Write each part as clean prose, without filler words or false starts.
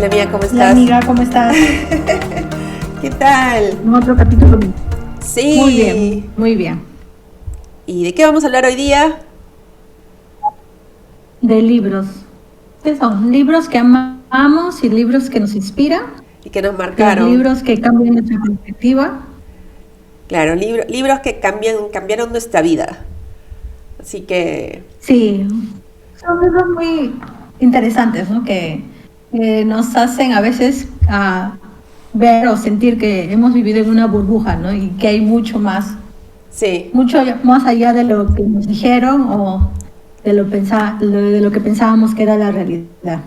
Hola amiga, ¿cómo Hola estás? amiga, ¿cómo estás? ¿Qué tal? En otro capítulo. Muy Sí. bien, muy bien. ¿Y de qué vamos a hablar hoy día? De libros. ¿Qué son? Libros que amamos y libros que nos inspiran, Y que nos los marcaron. libros que cambian nuestra perspectiva. Claro, libros que cambiaron nuestra vida. Así que, Sí, son libros muy interesantes, ¿no? Que nos hacen a veces ver o sentir que hemos vivido en una burbuja, ¿no? Y que hay sí, mucho más allá de lo que nos dijeron o de lo que pensábamos que era la realidad.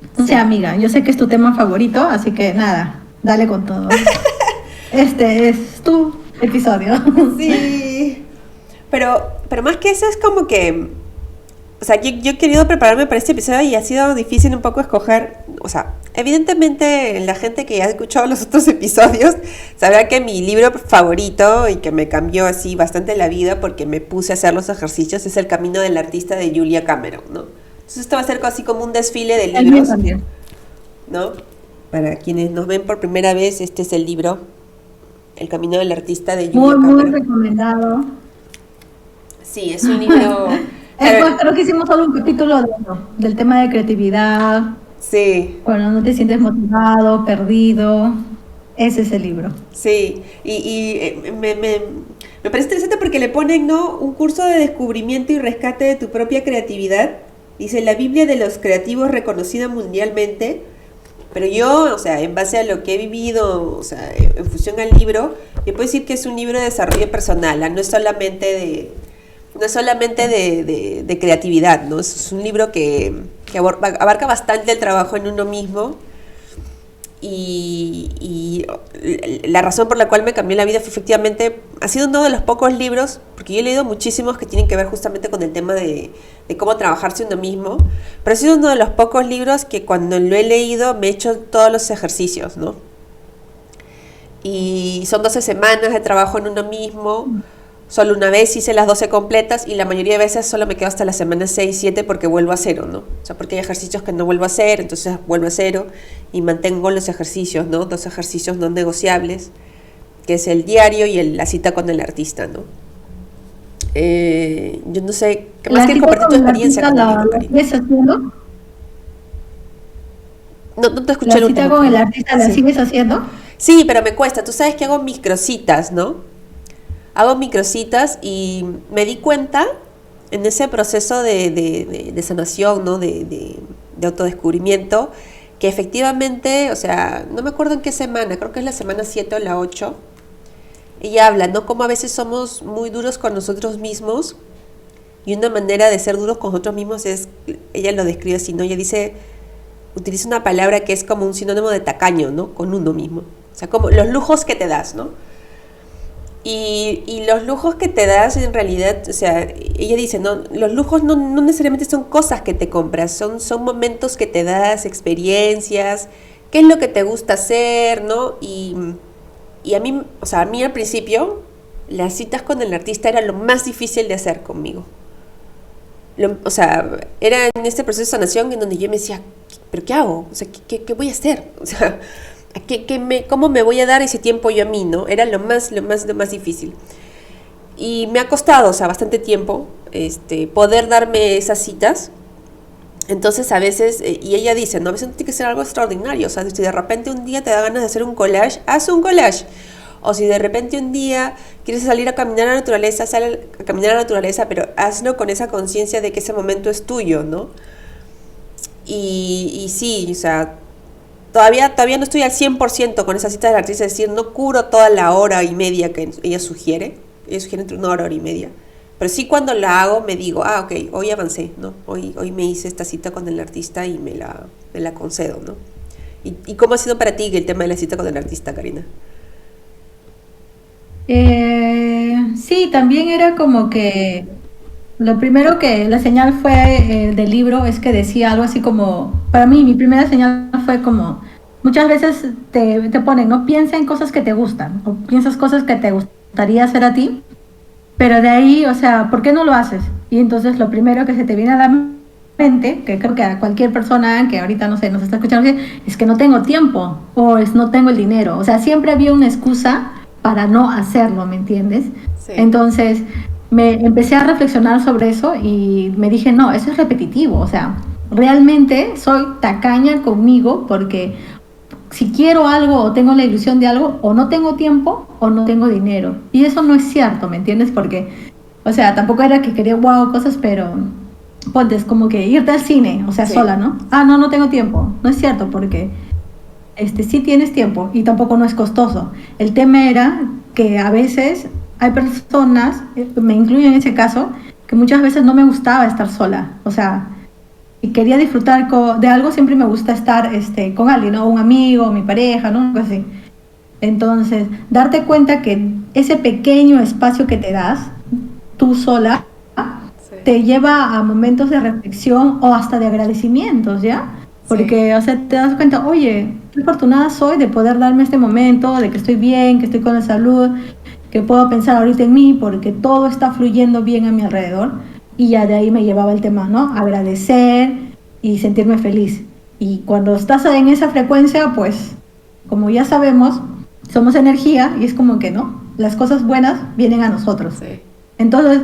Entonces, sí. amiga, yo sé que es tu tema favorito, así que nada, dale con todo. Este es tu episodio. Sí. Pero más que eso es como que, o sea, yo he querido prepararme para este episodio y ha sido difícil un poco escoger, o sea, evidentemente la gente que ha escuchado los otros episodios sabrá que mi libro favorito y que me cambió así bastante la vida porque me puse a hacer los ejercicios es El Camino del Artista de Julia Cameron, ¿no? Entonces esto va a ser así como un desfile de El mío libros, también. ¿no? Para quienes nos ven por primera vez, este es el libro, El Camino del Artista de Muy, Julia muy Cameron. recomendado. Sí, es un libro, Es claro, más, creo que hicimos solo un capítulo del tema de creatividad, sí. cuando no te sientes motivado, perdido. Ese es el libro. Sí, me parece interesante porque le ponen, ¿no? Un curso de descubrimiento y rescate de tu propia creatividad. Dice, la Biblia de los creativos reconocida mundialmente. Pero yo, o sea, en base a lo que he vivido, o sea, en función al libro, yo puedo decir que es un libro de desarrollo personal, ¿ah? No es solamente de creatividad, ¿no? Es un libro que abarca bastante el trabajo en uno mismo y la razón por la cual me cambió la vida fue efectivamente, ha sido uno de los pocos libros, porque yo he leído muchísimos que tienen que ver justamente con el tema de cómo trabajarse uno mismo, pero ha sido uno de los pocos libros que cuando lo he leído me he hecho todos los ejercicios, ¿no? Y son 12 semanas de trabajo en uno mismo. Solo una vez hice las 12 completas y la mayoría de veces solo me quedo hasta la semana 6 7 porque vuelvo a cero, ¿no? O sea, porque hay ejercicios que no vuelvo a hacer, entonces vuelvo a cero y mantengo los ejercicios, ¿no? Dos ejercicios no negociables, que es el diario y la cita con el artista, ¿no? Yo no sé, ¿qué más La quieres cita compartir tu con el experiencia artista con el libro, la Karina? sigues haciendo. No, no te escuché La el cita último, con el perdón. artista la Sí. sigues haciendo. Sí, pero me cuesta. Tú sabes que hago microcitas, ¿no? Hago microcitas y me di cuenta en ese proceso de sanación, ¿no? De autodescubrimiento, que efectivamente, o sea, no me acuerdo en qué semana, creo que es la semana 7 o la 8. Ella habla, ¿no? Como a veces somos muy duros con nosotros mismos y una manera de ser duros con nosotros mismos es, ella lo describe así, ¿no? Ella dice, utiliza una palabra que es como un sinónimo de tacaño, ¿no? Con uno mismo. O sea, como los lujos que te das, ¿no? Y los lujos que te das en realidad, o sea, ella dice, no, los lujos no necesariamente son cosas que te compras, son momentos que te das, experiencias, qué es lo que te gusta hacer, ¿no? Y a mí, o sea, a mí al principio, las citas con el artista era lo más difícil de hacer conmigo. O sea, era en este proceso de sanación en donde yo me decía, ¿pero qué hago? O sea, ¿qué voy a hacer? O sea, ¿cómo me voy a dar ese tiempo yo a mí, no? Era lo más difícil. Y me ha costado, o sea, bastante tiempo, poder darme esas citas. Entonces a veces, y ella dice, no, a veces no tiene que ser algo extraordinario, o sea, si de repente un día te da ganas de hacer un collage, haz un collage. O si de repente un día quieres salir a caminar a la naturaleza, sal a caminar a la naturaleza, pero hazlo con esa conciencia de que ese momento es tuyo, ¿no? Y sí, o sea, todavía no estoy al 100% con esa cita del artista, es decir, no cubro toda la hora y media que ella sugiere entre una hora y media, pero sí cuando la hago me digo, ok, hoy avancé, ¿no? Hoy me hice esta cita con el artista y me la concedo, ¿no? ¿Y cómo ha sido para ti el tema de la cita con el artista, Karina? Sí, también era como que lo primero que la señal fue del libro es que decía algo así como, para mí mi primera señal fue como, muchas veces te ponen, no piensa en cosas que te gustan o piensas cosas que te gustaría hacer a ti, pero de ahí, o sea, ¿por qué no lo haces? Y entonces lo primero que se te viene a la mente, que creo que a cualquier persona que ahorita, no sé, nos está escuchando, es que no tengo tiempo o es no tengo el dinero. O sea, siempre había una excusa para no hacerlo, ¿me entiendes? Sí, Entonces, me empecé a reflexionar sobre eso y me dije, no, eso es repetitivo. O sea, realmente soy tacaña conmigo porque si quiero algo o tengo la ilusión de algo, o no tengo tiempo o no tengo dinero. Y eso no es cierto, ¿me entiendes? Porque, o sea, tampoco era que quería wow cosas, pero ponte, es como que irte al cine, o sea, sí, sola, ¿no? Ah, no, no tengo tiempo. No es cierto, porque sí tienes tiempo y tampoco no es costoso. El tema era que a veces hay personas, me incluyo en ese caso, que muchas veces no me gustaba estar sola. O sea, y quería disfrutar de algo, siempre me gusta estar con alguien, ¿no? Un amigo, mi pareja, ¿no? Algo así. Entonces, darte cuenta que ese pequeño espacio que te das, tú sola, sí, te lleva a momentos de reflexión o hasta de agradecimientos, ¿ya? sí, Porque, o sea, te das cuenta, oye, qué afortunada soy de poder darme este momento, de que estoy bien, que estoy con la salud, que puedo pensar ahorita en mí, porque todo está fluyendo bien a mi alrededor. Y ya de ahí me llevaba el tema, ¿no? Agradecer y sentirme feliz. Y cuando estás en esa frecuencia, pues, como ya sabemos, somos energía y es como que, ¿no? Las cosas buenas vienen a nosotros. sí, Entonces,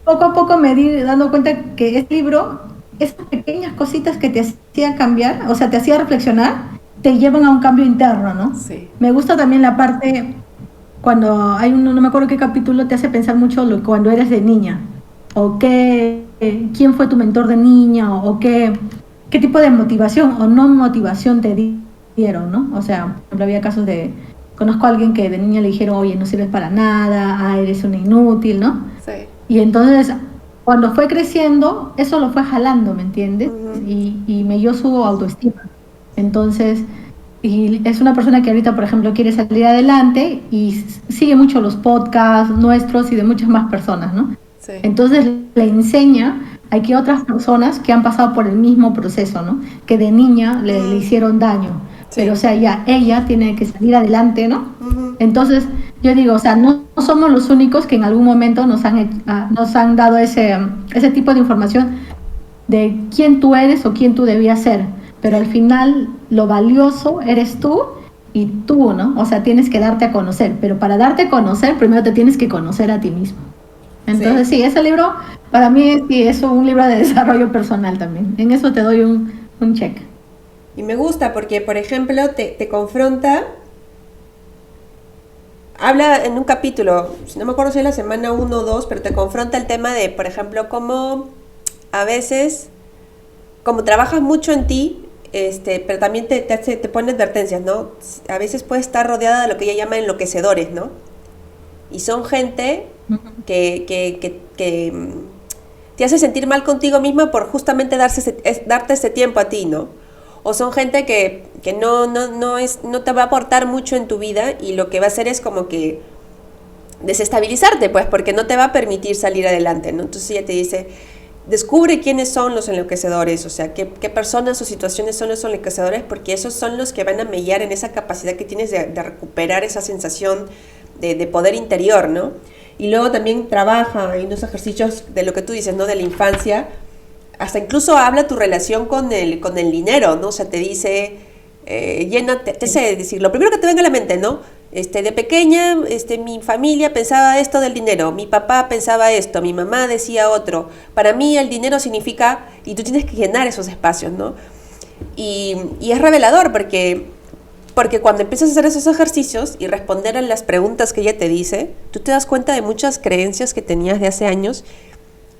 poco a poco me di dando cuenta que este libro, esas pequeñas cositas que te hacía cambiar, o sea, te hacía reflexionar, te llevan a un cambio interno, ¿no? sí, Me gusta también la parte cuando hay uno, no me acuerdo qué capítulo, te hace pensar mucho cuando eres de niña, o quién fue tu mentor de niña, o qué tipo de motivación o no motivación te dieron, ¿no? O sea, por ejemplo, había casos conozco a alguien que de niña le dijeron, oye, no sirves para nada, ah, eres una inútil, ¿no? sí. Y entonces, cuando fue creciendo, eso lo fue jalando, ¿me entiendes? Ujú. Y me dio su autoestima. Entonces, y es una persona que ahorita, por ejemplo, quiere salir adelante y sigue mucho los podcasts nuestros y de muchas más personas, ¿no? Sí, Entonces le enseña a que otras personas que han pasado por el mismo proceso, ¿no? Que de niña le mm, hicieron daño, pero o sí, sea, ya ella tiene que salir adelante, ¿no? ujú, Entonces, yo digo, o sea, no somos los únicos que en algún momento nos han dado ese tipo de información de quién tú eres o quién tú debías ser, pero al sí, final lo valioso eres tú y tú, ¿no? O sea, tienes que darte a conocer, pero para darte a conocer, primero te tienes que conocer a ti mismo. sí. Entonces, sí, ese libro para mí sí es un libro de desarrollo personal también. En eso te doy un check. Y me gusta porque, por ejemplo, te confronta, habla en un capítulo, si no me acuerdo si es la semana uno o 2, pero te confronta el tema de, por ejemplo, cómo a veces, como trabajas mucho en ti, pero también te pone advertencias, ¿no? A veces puedes estar rodeada de lo que ella llama enloquecedores, ¿no? Y son gente que te hace sentir mal contigo misma por justamente darte ese tiempo a ti, ¿no? O son gente que no te va a aportar mucho en tu vida y lo que va a hacer es como que desestabilizarte, pues, porque no te va a permitir salir adelante, ¿no? Entonces ella te dice, descubre quiénes son los enloquecedores, o sea, qué personas o situaciones son los enloquecedores, porque esos son los que van a mellar en esa capacidad que tienes de recuperar esa sensación de poder interior, ¿no? Y luego también trabaja en unos ejercicios de lo que tú dices, ¿no? De la infancia, hasta incluso habla tu relación con el dinero, ¿no? O sea, te dice, te sé decir, lo primero que te venga a la mente, ¿no? De pequeña, mi familia pensaba esto del dinero, mi papá pensaba esto, mi mamá decía otro. Para mí el dinero significa, y tú tienes que llenar esos espacios, ¿no? Y es revelador porque cuando empiezas a hacer esos ejercicios y responder a las preguntas que ella te dice, tú te das cuenta de muchas creencias que tenías de hace años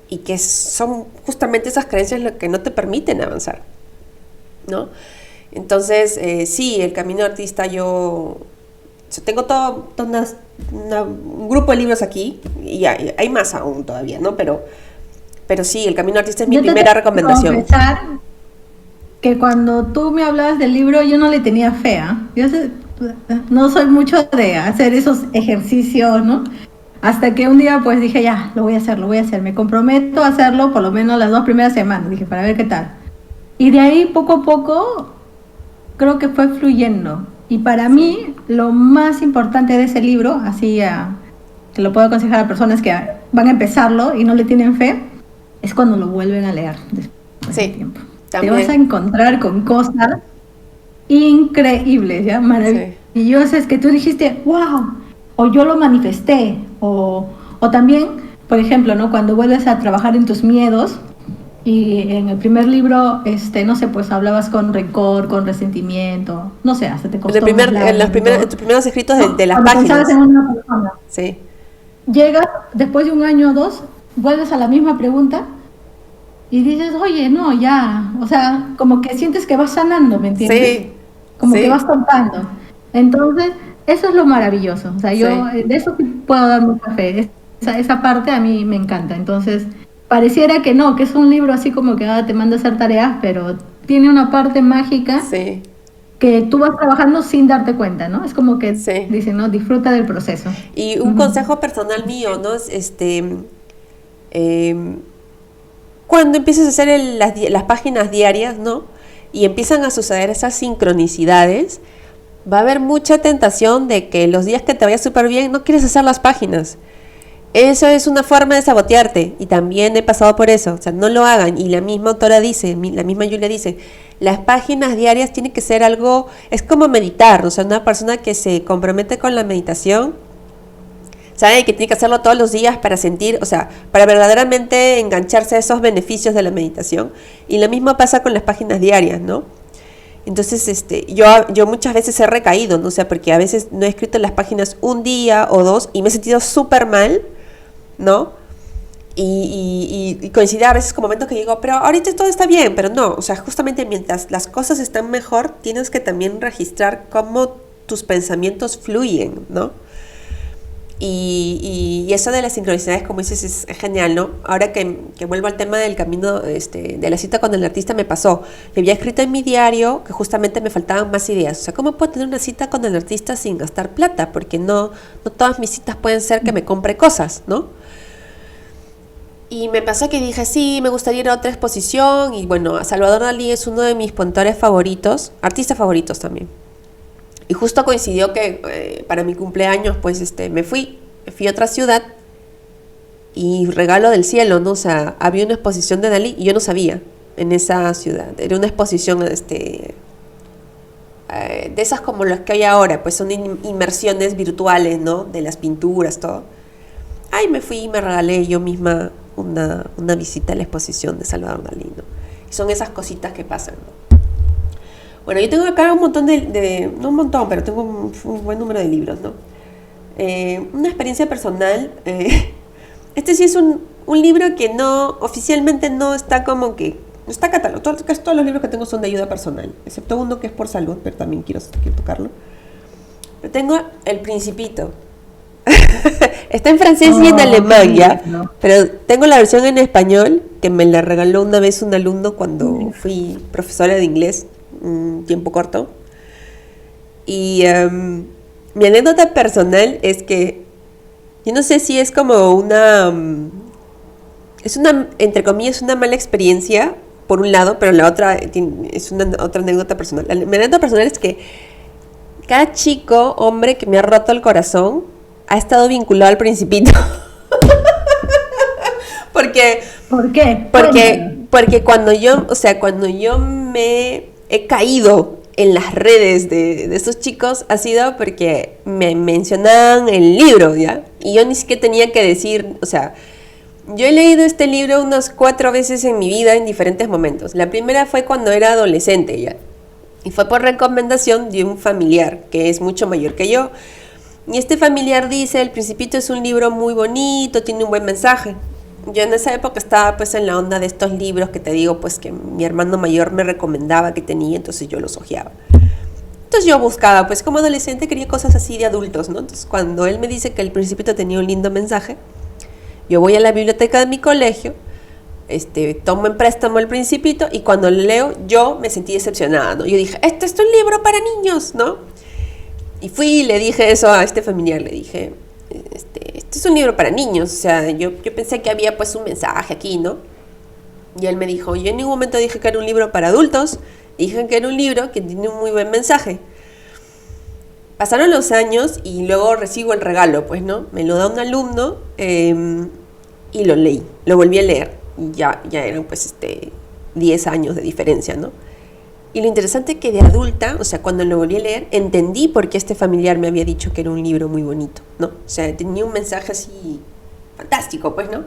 y que son justamente esas creencias las que no te permiten avanzar, ¿no? Entonces, sí, el camino de artista yo tengo un grupo de libros aquí y hay más aún todavía, ¿no? Pero sí, el camino de artista es mi Yo te tengo primera que recomendación. confesar que cuando tú me hablabas del libro yo no le tenía fe, ¿ah? No soy mucho de hacer esos ejercicios, ¿no? Hasta que un día pues dije, ya, lo voy a hacer, lo voy a hacer. Me comprometo a hacerlo por lo menos las 2 primeras semanas, dije, para ver qué tal. Y de ahí poco a poco creo que fue fluyendo. Y para Sí, mí lo más importante de ese libro, así que lo puedo aconsejar a personas que van a empezarlo y no le tienen fe, es cuando lo vuelven a leer. ese Sí, tiempo. Te vas a también. encontrar con cosas increíbles, ¿ya? Sí. Maravillosas que tú dijiste, wow, o yo lo manifesté, o también, por ejemplo, ¿no? Cuando vuelves a trabajar en tus miedos, y en el primer libro, no sé, pues hablabas con rencor, con resentimiento, no sé, hasta te En el costó más primer, en los lágrimas y primeros, en todo. tus primeros escritos de No, las cuando pensabas en páginas. una persona. Sí, Llegas, después de un año o dos, vuelves a la misma pregunta y dices, oye, no, ya, o sea, como que sientes que vas sanando, ¿me entiendes? sí, Como que vas sí, soltando. Entonces, eso es lo maravilloso. O sea, yo sí. de eso sí puedo dar mucha fe. Esa parte a mí me encanta. Entonces, pareciera que no, que es un libro así como que te manda a hacer tareas, pero tiene una parte mágica Sí, que tú vas trabajando sin darte cuenta, ¿no? Es como que sí. dicen, ¿no? Disfruta del proceso. Y un Ujú. consejo personal mío, ¿no? Es em, cuando empiezas a hacer las páginas diarias, ¿no? Y empiezan a suceder esas sincronicidades, va a haber mucha tentación de que los días que te vaya súper bien no quieres hacer las páginas. Eso es una forma de sabotearte y también he pasado por eso, o sea, no lo hagan. Y la misma autora dice, la misma Julia dice, las páginas diarias tienen que ser algo, es como meditar, o sea, una persona que se compromete con la meditación, sabe que tiene que hacerlo todos los días para sentir, o sea, para verdaderamente engancharse a esos beneficios de la meditación. Y lo mismo pasa con las páginas diarias, ¿no? Entonces, yo muchas veces he recaído, ¿no? O sea, porque a veces no he escrito las páginas un día o dos y me he sentido súper mal, ¿no? Y coincide a veces con momentos que digo, pero ahorita todo está bien, pero no, o sea, justamente mientras las cosas están mejor, tienes que también registrar cómo tus pensamientos fluyen, ¿no? Y eso de las sincronicidades, como dices, es genial, ¿no? Ahora que vuelvo al tema del camino de la cita con el artista, me pasó. Yo había escrito en mi diario que justamente me faltaban más ideas. O sea, ¿cómo puedo tener una cita con el artista sin gastar plata? Porque no todas mis citas pueden ser que me compre cosas, ¿no? Y me pasó que dije, sí, me gustaría ir a otra exposición. Y bueno, Salvador Dalí es uno de mis pintores favoritos, artistas favoritos también. Y justo coincidió que para mi cumpleaños, pues me fui a otra ciudad y regalo del cielo, ¿no? O sea, había una exposición de Dalí y yo no sabía en esa ciudad. Era una exposición de esas como las que hay ahora, pues son inmersiones virtuales, ¿no? De las pinturas, todo. Ay, me fui y me regalé yo misma una visita a la exposición de Salvador Dalí, ¿no? Y son esas cositas que pasan, ¿no? Bueno, yo tengo acá un montón no un montón, pero tengo un buen número de libros, ¿no? Una experiencia personal. Este sí es un libro que oficialmente no está como que, no está catalogado. Casi todos los libros que tengo son de ayuda personal, excepto uno que es por salud, pero también quiero tocarlo. Pero tengo El Principito. Está en francés y en Oh, qué alemán, ¿ya? lindo. Pero tengo la versión en español que me la regaló una vez un alumno cuando fui profesora de inglés, un tiempo corto. Y mi anécdota personal es que yo no sé si es como es una, entre comillas, una mala experiencia, por un lado, pero la otra es una otra anécdota personal. Mi anécdota personal es que cada chico, hombre que me ha roto el corazón, ha estado vinculado al Principito. porque, ¿Por qué? porque, Cuéntame. porque cuando yo me he caído en las redes de estos chicos, ha sido porque me mencionaban el libro, ¿ya? Y yo ni siquiera tenía que decir, o sea, yo he leído este libro unas 4 veces en mi vida en diferentes momentos. La primera fue cuando era adolescente, ¿ya? Y fue por recomendación de un familiar que es mucho mayor que yo. Y este familiar dice, El Principito es un libro muy bonito, tiene un buen mensaje. Yo en esa época estaba pues en la onda de estos libros que te digo pues que mi hermano mayor me recomendaba que tenía, entonces yo los hojeaba. Entonces yo buscaba, pues como adolescente quería cosas así de adultos, ¿no? Entonces cuando él me dice que El Principito tenía un lindo mensaje, yo voy a la biblioteca de mi colegio, tomo en préstamo El Principito y cuando lo leo yo me sentí decepcionada, ¿no? Yo dije, este es un libro para niños, ¿no? Y fui y le dije eso a este familiar, le dije, este es un libro para niños, o sea, yo pensé que había pues un mensaje aquí, ¿no? Y él me dijo, yo en ningún momento dije que era un libro para adultos, dije que era un libro que tiene un muy buen mensaje. Pasaron los años y luego recibo el regalo, pues, ¿no? Me lo da un alumno y lo leí, lo volví a leer. Y ya eran, pues, 10 años de diferencia, ¿no? Y lo interesante es que de adulta, o sea, cuando lo volví a leer, entendí por qué este familiar me había dicho que era un libro muy bonito, ¿no? O sea, tenía un mensaje así fantástico, pues, ¿no?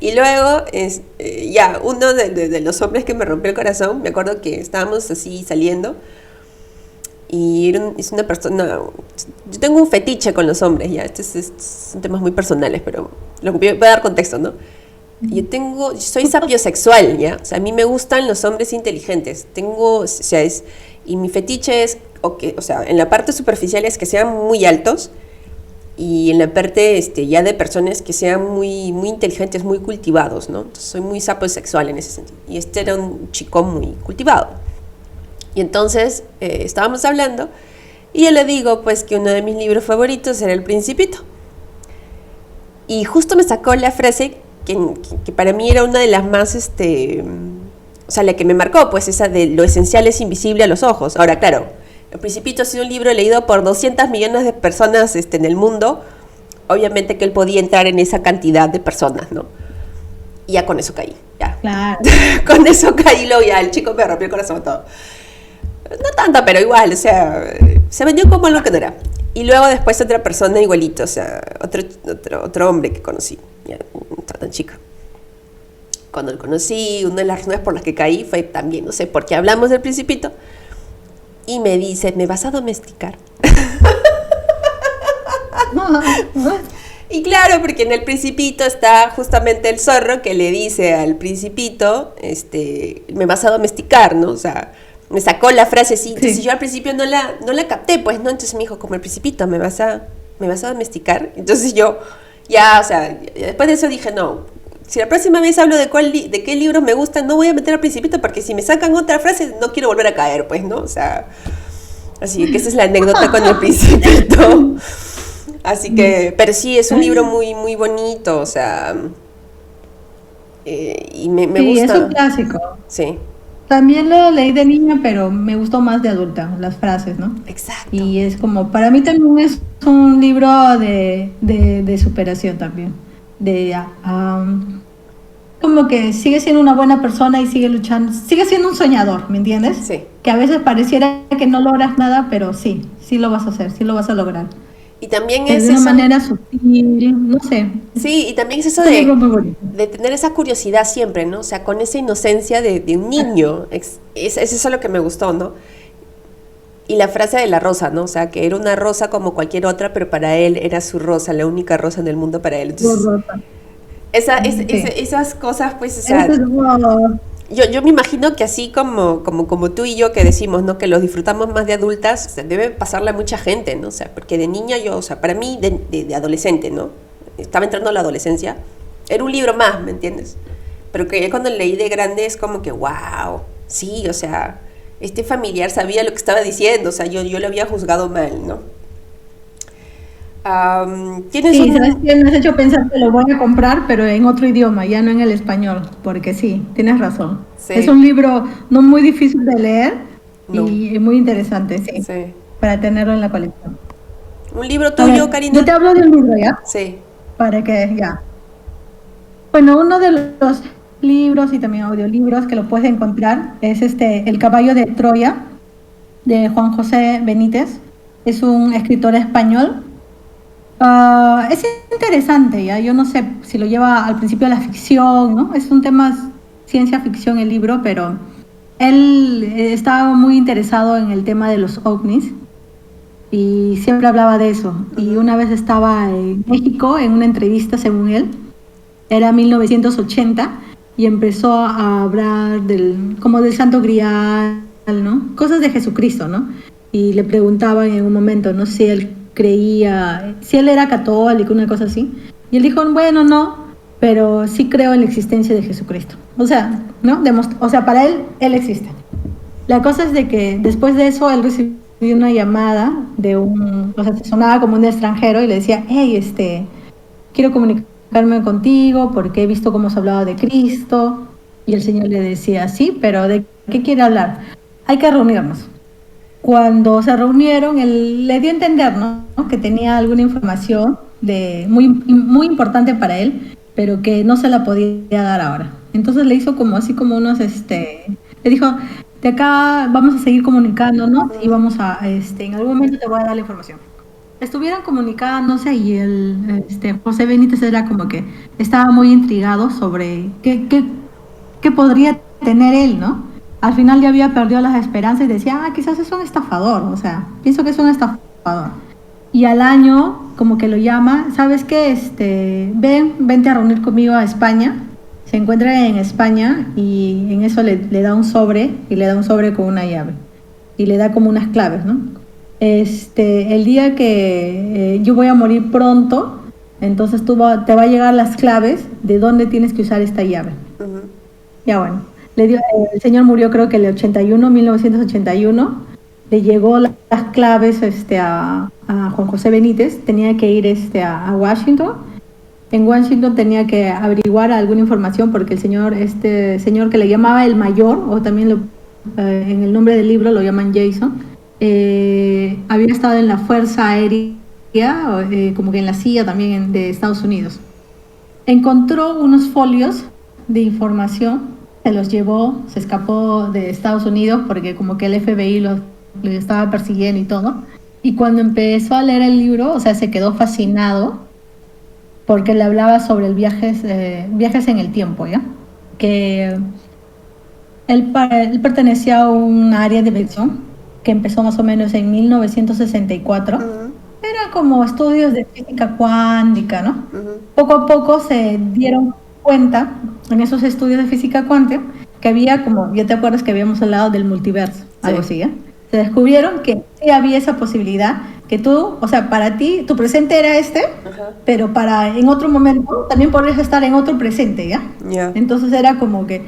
Y luego, ya, uno de los hombres que me rompió el corazón, me acuerdo que estábamos así saliendo, y es una persona, yo tengo un fetiche con los hombres, ya, son temas muy personales, pero lo voy a dar contexto, ¿no? Yo soy sapiosexual, ¿ya? O sea, a mí me gustan los hombres inteligentes. Y mi fetiche es, o sea, en la parte superficial es que sean muy altos, y en la parte ya de personas que sean muy, muy inteligentes, muy cultivados, ¿no? Entonces, soy muy sapiosexual en ese sentido. Y este era un chico muy cultivado. Y entonces estábamos hablando, y yo le digo, pues, que uno de mis libros favoritos era El Principito. Y justo me sacó la frase que para mí era una de las más, o sea, la que me marcó, pues esa de lo esencial es invisible a los ojos. Ahora, claro, El Principito ha sido un libro leído por 200 millones de personas en el mundo. Obviamente que él podía entrar en esa cantidad de personas, ¿no? Y ya con eso caí, ya. Claro. Con eso caí, ya el chico me rompió el corazón todo. No tanto, pero igual, o sea, se vendió como algo que no era. Y luego después otra persona igualito, o sea, otro hombre que conocí, ya, no estaba tan chica. Cuando lo conocí, una de las razones por las que caí fue también, no sé, porque hablamos del Principito, y me dice, ¿me vas a domesticar? Y claro, porque en El Principito está justamente el zorro que le dice al Principito, me vas a domesticar, ¿no? O sea, me sacó la frase así, entonces sí. Yo al principio no la capté, pues, ¿no? Entonces me dijo, como El Principito, ¿me vas a domesticar? Entonces yo, ya, o sea, después de eso dije, no, si la próxima vez hablo de qué libros me gustan, no voy a meter al Principito, porque si me sacan otra frase, no quiero volver a caer, pues, ¿no? O sea, así que esa es la anécdota con El Principito. Así que, pero sí, es un libro muy, muy bonito, o sea, y me gusta. Sí, es un clásico. Sí. También lo leí de niña, pero me gustó más de adulta, las frases, ¿no? Exacto. Y es como, para mí también es un libro de superación también. Como que sigue siendo una buena persona y sigue luchando, sigue siendo un soñador, ¿me entiendes? Sí. Que a veces pareciera que no logras nada, pero sí lo vas a hacer, sí lo vas a lograr. Y también es de una manera sutil, no sé. Sí, y también es eso de tener esa curiosidad siempre, ¿no? O sea, con esa inocencia de un niño. Es eso lo que me gustó, ¿no? Y la frase de la rosa, ¿no? O sea, que era una rosa como cualquier otra, pero para él era su rosa, la única rosa en el mundo para él. Entonces, esas cosas, pues, o sea, yo me imagino que así como tú y yo que decimos, ¿no? Que los disfrutamos más de adultas, o sea, debe pasarle a mucha gente, ¿no? O sea, porque de niña yo, o sea, para mí de adolescente, ¿no? Estaba entrando a la adolescencia, era un libro más, ¿me entiendes? Pero que cuando leí de grande es como que, wow, sí, o sea, este familiar sabía lo que estaba diciendo, o sea, yo lo había juzgado mal, ¿no? ¿Sabes qué? Me has hecho pensar que lo voy a comprar, pero en otro idioma, ya no en el español, porque sí, tienes razón. Sí. Es un libro no muy difícil de leer y muy interesante, sí, para tenerlo en la colección. ¿Un libro tuyo, Karina? Yo te hablo de un libro, ¿ya? Sí. Para que, ya. Bueno, uno de los libros y también audiolibros que lo puedes encontrar es El caballo de Troya, de Juan José Benítez. Es un escritor español. Es interesante, ¿ya? Yo no sé si lo lleva al principio a la ficción, ¿no? Es un tema ciencia ficción el libro, pero él estaba muy interesado en el tema de los ovnis y siempre hablaba de eso. Y una vez estaba en México en una entrevista, según él, era 1980, y empezó a hablar como del Santo Grial, ¿no? Cosas de Jesucristo, ¿no? Y le preguntaban en un momento, no sé si él creía, si él era católico, una cosa así, y él dijo, bueno, no, pero sí creo en la existencia de Jesucristo. O sea, ¿no? Para él existe. La cosa es de que después de eso él recibió una llamada se sonaba como un extranjero y le decía, hey, quiero comunicarme contigo porque he visto cómo se hablaba de Cristo. Y el Señor le decía, sí, pero ¿de qué quiere hablar? Hay que reunirnos. Cuando se reunieron, él le dio a entender, ¿no? Que tenía alguna información muy, muy importante para él, pero que no se la podía dar ahora. Entonces le hizo como así como unos, le dijo, de acá vamos a seguir comunicándonos y vamos a, en algún momento te voy a dar la información. Estuvieron comunicándose y José Benítez era como que estaba muy intrigado sobre qué podría tener él, ¿no? Al final ya había perdido las esperanzas y decía, quizás es un estafador, o sea, pienso que es un estafador. Y al año como que lo llama, ¿sabes qué? Vente a reunir conmigo a España. Se encuentra en España y en eso le da un sobre y le da un sobre con una llave y le da como unas claves, ¿no? El día que yo voy a morir pronto, entonces te va a llegar las claves de dónde tienes que usar esta llave. Uh-huh. Ya bueno, el señor murió creo que en el 1981, le llegó las claves a Juan José Benítez, tenía que ir a Washington. En Washington tenía que averiguar alguna información porque el señor que le llamaba el mayor, o también en el nombre del libro lo llaman Jason, había estado en la Fuerza Aérea, como que en la CIA también de Estados Unidos. Encontró unos folios de información, se los llevó, se escapó de Estados Unidos porque como que el FBI lo estaba persiguiendo y todo. Y cuando empezó a leer el libro, o sea, se quedó fascinado porque le hablaba sobre el viajes en el tiempo, ¿ya? Que él pertenecía a un área de investigación que empezó más o menos en 1964. Uh-huh. Era como estudios de física cuántica, ¿no? Uh-huh. Poco a poco se dieron cuenta en esos estudios de física cuántica que había, como ya te acuerdas que habíamos hablado del multiverso, sí. Algo así, ¿eh? Se descubrieron que sí había esa posibilidad, que tú, o sea, para ti, tu presente era uh-huh. Pero en otro momento también podrías estar en otro presente, ¿ya? Yeah. Entonces era como que...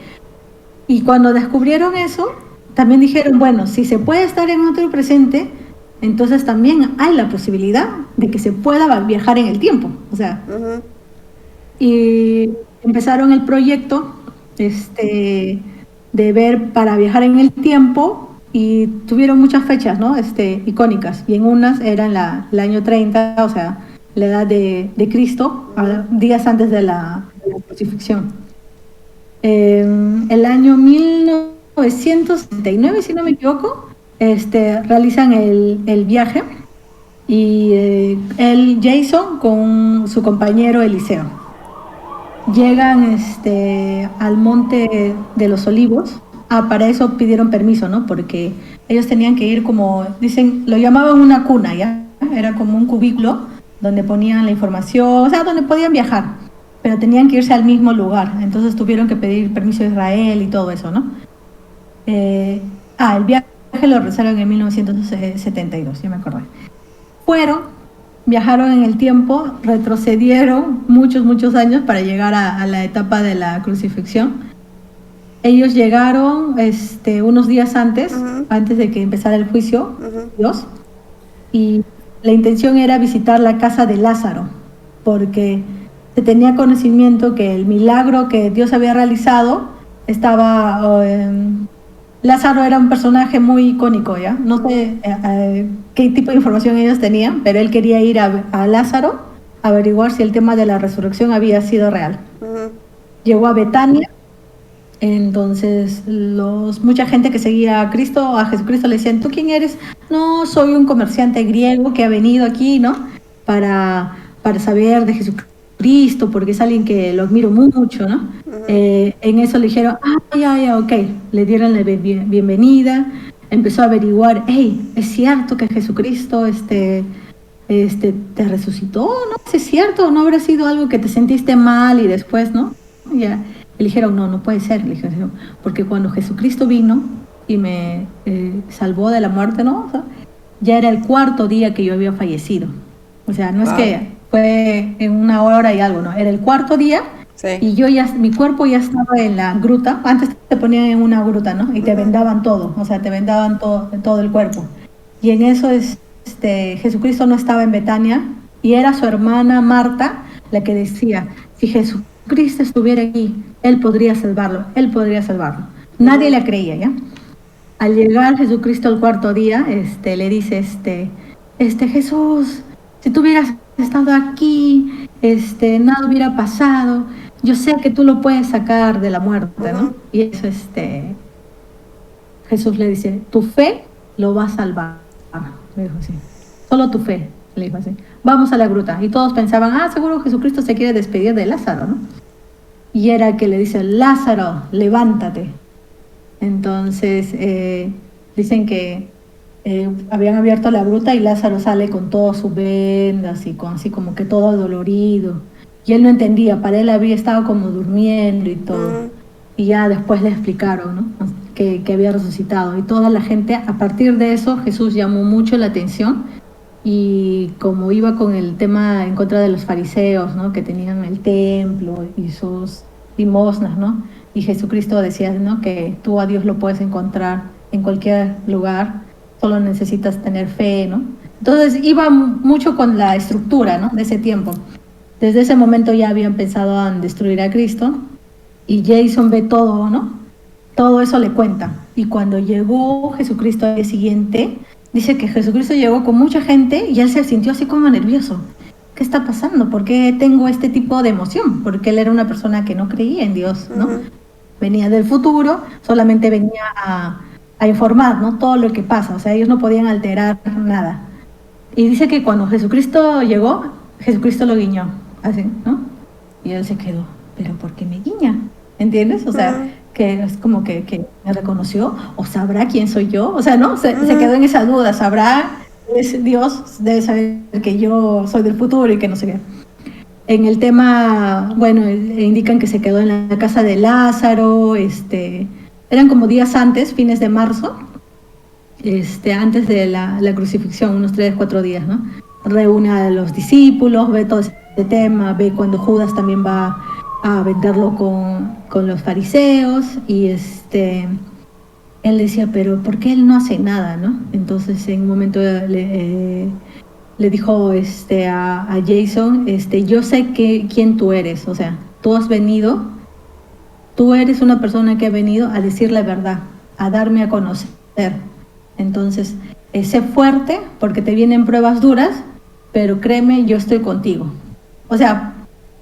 Y cuando descubrieron eso, también dijeron, bueno, si se puede estar en otro presente, entonces también hay la posibilidad de que se pueda viajar en el tiempo, o sea... Uh-huh. Y empezaron el proyecto de ver para viajar en el tiempo y tuvieron muchas fechas, ¿no? Icónicas, y en unas era el año 30, o sea, la edad de Cristo, días antes de la crucifixión. El año 1969, si no me equivoco, realizan el viaje y Jason con su compañero Eliseo llegan al Monte de los Olivos. Para eso pidieron permiso, ¿no? Porque ellos tenían que ir como, dicen, lo llamaban una cuna, ¿ya? Era como un cubículo donde ponían la información, o sea, donde podían viajar, pero tenían que irse al mismo lugar. Entonces tuvieron que pedir permiso a Israel y todo eso, ¿no? El viaje lo realizaron en 1972, ya me acordé. Viajaron en el tiempo, retrocedieron muchos años para llegar a la etapa de la crucifixión. Ellos llegaron unos días antes, uh-huh. antes de que empezara el juicio, uh-huh. Dios, y la intención era visitar la casa de Lázaro, porque se tenía conocimiento que el milagro que Dios había realizado estaba... Lázaro era un personaje muy icónico, ¿ya? No sé qué tipo de información ellos tenían, pero él quería ir a Lázaro a averiguar si el tema de la resurrección había sido real. Uh-huh. Llegó a Betania. Entonces mucha gente que seguía a Jesucristo le decían, ¿tú quién eres? No, soy un comerciante griego que ha venido aquí, ¿no? Para saber de Jesucristo, porque es alguien que lo admiro mucho, ¿no? Uh-huh. En eso le dijeron, ya, ok. Le dieron la bienvenida, empezó a averiguar, ¿es cierto que Jesucristo te resucitó? ¿No? ¿Es cierto? ¿No habrá sido algo que te sentiste mal y después, no? Ya. Le dijeron, no puede ser, le dijeron, porque cuando Jesucristo vino y me salvó de la muerte, ¿no? O sea, ya era el 4º día que yo había fallecido. O sea, no es que fue en una hora y algo, ¿no? Era el 4º día, sí. Y mi cuerpo ya estaba en la gruta. Antes te ponían en una gruta, ¿no? Y te vendaban todo, o sea, te vendaban todo el cuerpo. Y en eso Jesucristo no estaba en Betania y era su hermana Marta la que decía, si Jesucristo estuviera aquí, Él podría salvarlo. Nadie le creía, ¿ya? Al llegar Jesucristo el 4º día, le dice, Jesús, si tú hubieras estado aquí, nada hubiera pasado. Yo sé que tú lo puedes sacar de la muerte, ¿no? Y eso, Jesús le dice, tu fe lo va a salvar. Le dijo así. Solo tu fe, le dijo así. Vamos a la gruta. Y todos pensaban, seguro Jesucristo se quiere despedir de Lázaro, ¿no? Y era que le dice, Lázaro, levántate. Entonces, dicen que habían abierto la gruta y Lázaro sale con todas sus vendas y así como que todo dolorido. Y él no entendía, para él había estado como durmiendo y todo. Y ya después le explicaron, ¿no? Que había resucitado. Y toda la gente, a partir de eso, Jesús llamó mucho la atención. Y como iba con el tema en contra de los fariseos, ¿no? Que tenían el templo y sus limosnas, ¿no? Y Jesucristo decía, ¿no? Que tú a Dios lo puedes encontrar en cualquier lugar, solo necesitas tener fe, ¿no? Entonces iba mucho con la estructura, ¿no? De ese tiempo. Desde ese momento ya habían pensado en destruir a Cristo y Jason ve todo, ¿no? Todo eso le cuenta. Y cuando llegó Jesucristo al día siguiente, dice que Jesucristo llegó con mucha gente y él se sintió así como nervioso. ¿Qué está pasando? ¿Por qué tengo este tipo de emoción? Porque él era una persona que no creía en Dios, ¿no? Venía del futuro, solamente venía a informar, ¿no? Todo lo que pasa, o sea, ellos no podían alterar nada. Y dice que cuando Jesucristo llegó, Jesucristo lo guiñó, así, ¿no? Y él se quedó, ¿pero por qué me guiña? ¿Entiendes? O sea, que es como que me reconoció, o sabrá quién soy yo, o sea, ¿no? Se quedó en esa duda, sabrá, es Dios debe saber que yo soy del futuro y que no sé qué. En el tema, bueno, indican que se quedó en la casa de Lázaro, eran como días antes, fines de marzo, antes de la crucifixión, unos 3, 4 días, ¿no? Reúne a los discípulos, ve todo ese tema, ve cuando Judas también va a venderlo con los fariseos y él decía, pero ¿por qué él no hace nada, no? Entonces en un momento le dijo a Jason, yo sé quién tú eres, o sea, tú eres una persona que ha venido a decir la verdad, a darme a conocer. Entonces, sé fuerte porque te vienen pruebas duras, pero créeme, yo estoy contigo. O sea,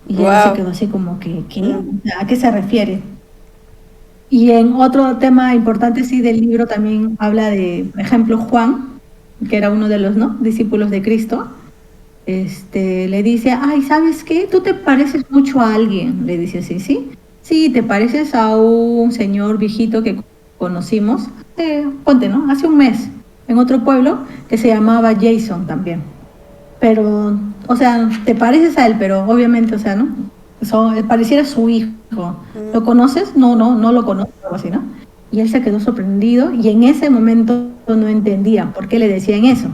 y él se quedó así como que, ¿qué? ¿A qué se refiere? Y en otro tema importante, sí, del libro también habla de, por ejemplo, Juan, que era uno de los discípulos de Cristo, le dice, ay, ¿sabes qué? Tú te pareces mucho a alguien, le dice así, ¿sí? Sí, te pareces a un señor viejito que conocimos, ponte, ¿no? Hace un mes, en otro pueblo que se llamaba Jason también. Pero, o sea, te pareces a él, pero obviamente, o sea, ¿no? Pareciera su hijo. ¿Lo conoces? No lo conozco, algo así, ¿no? Y él se quedó sorprendido y en ese momento no entendía por qué le decían eso.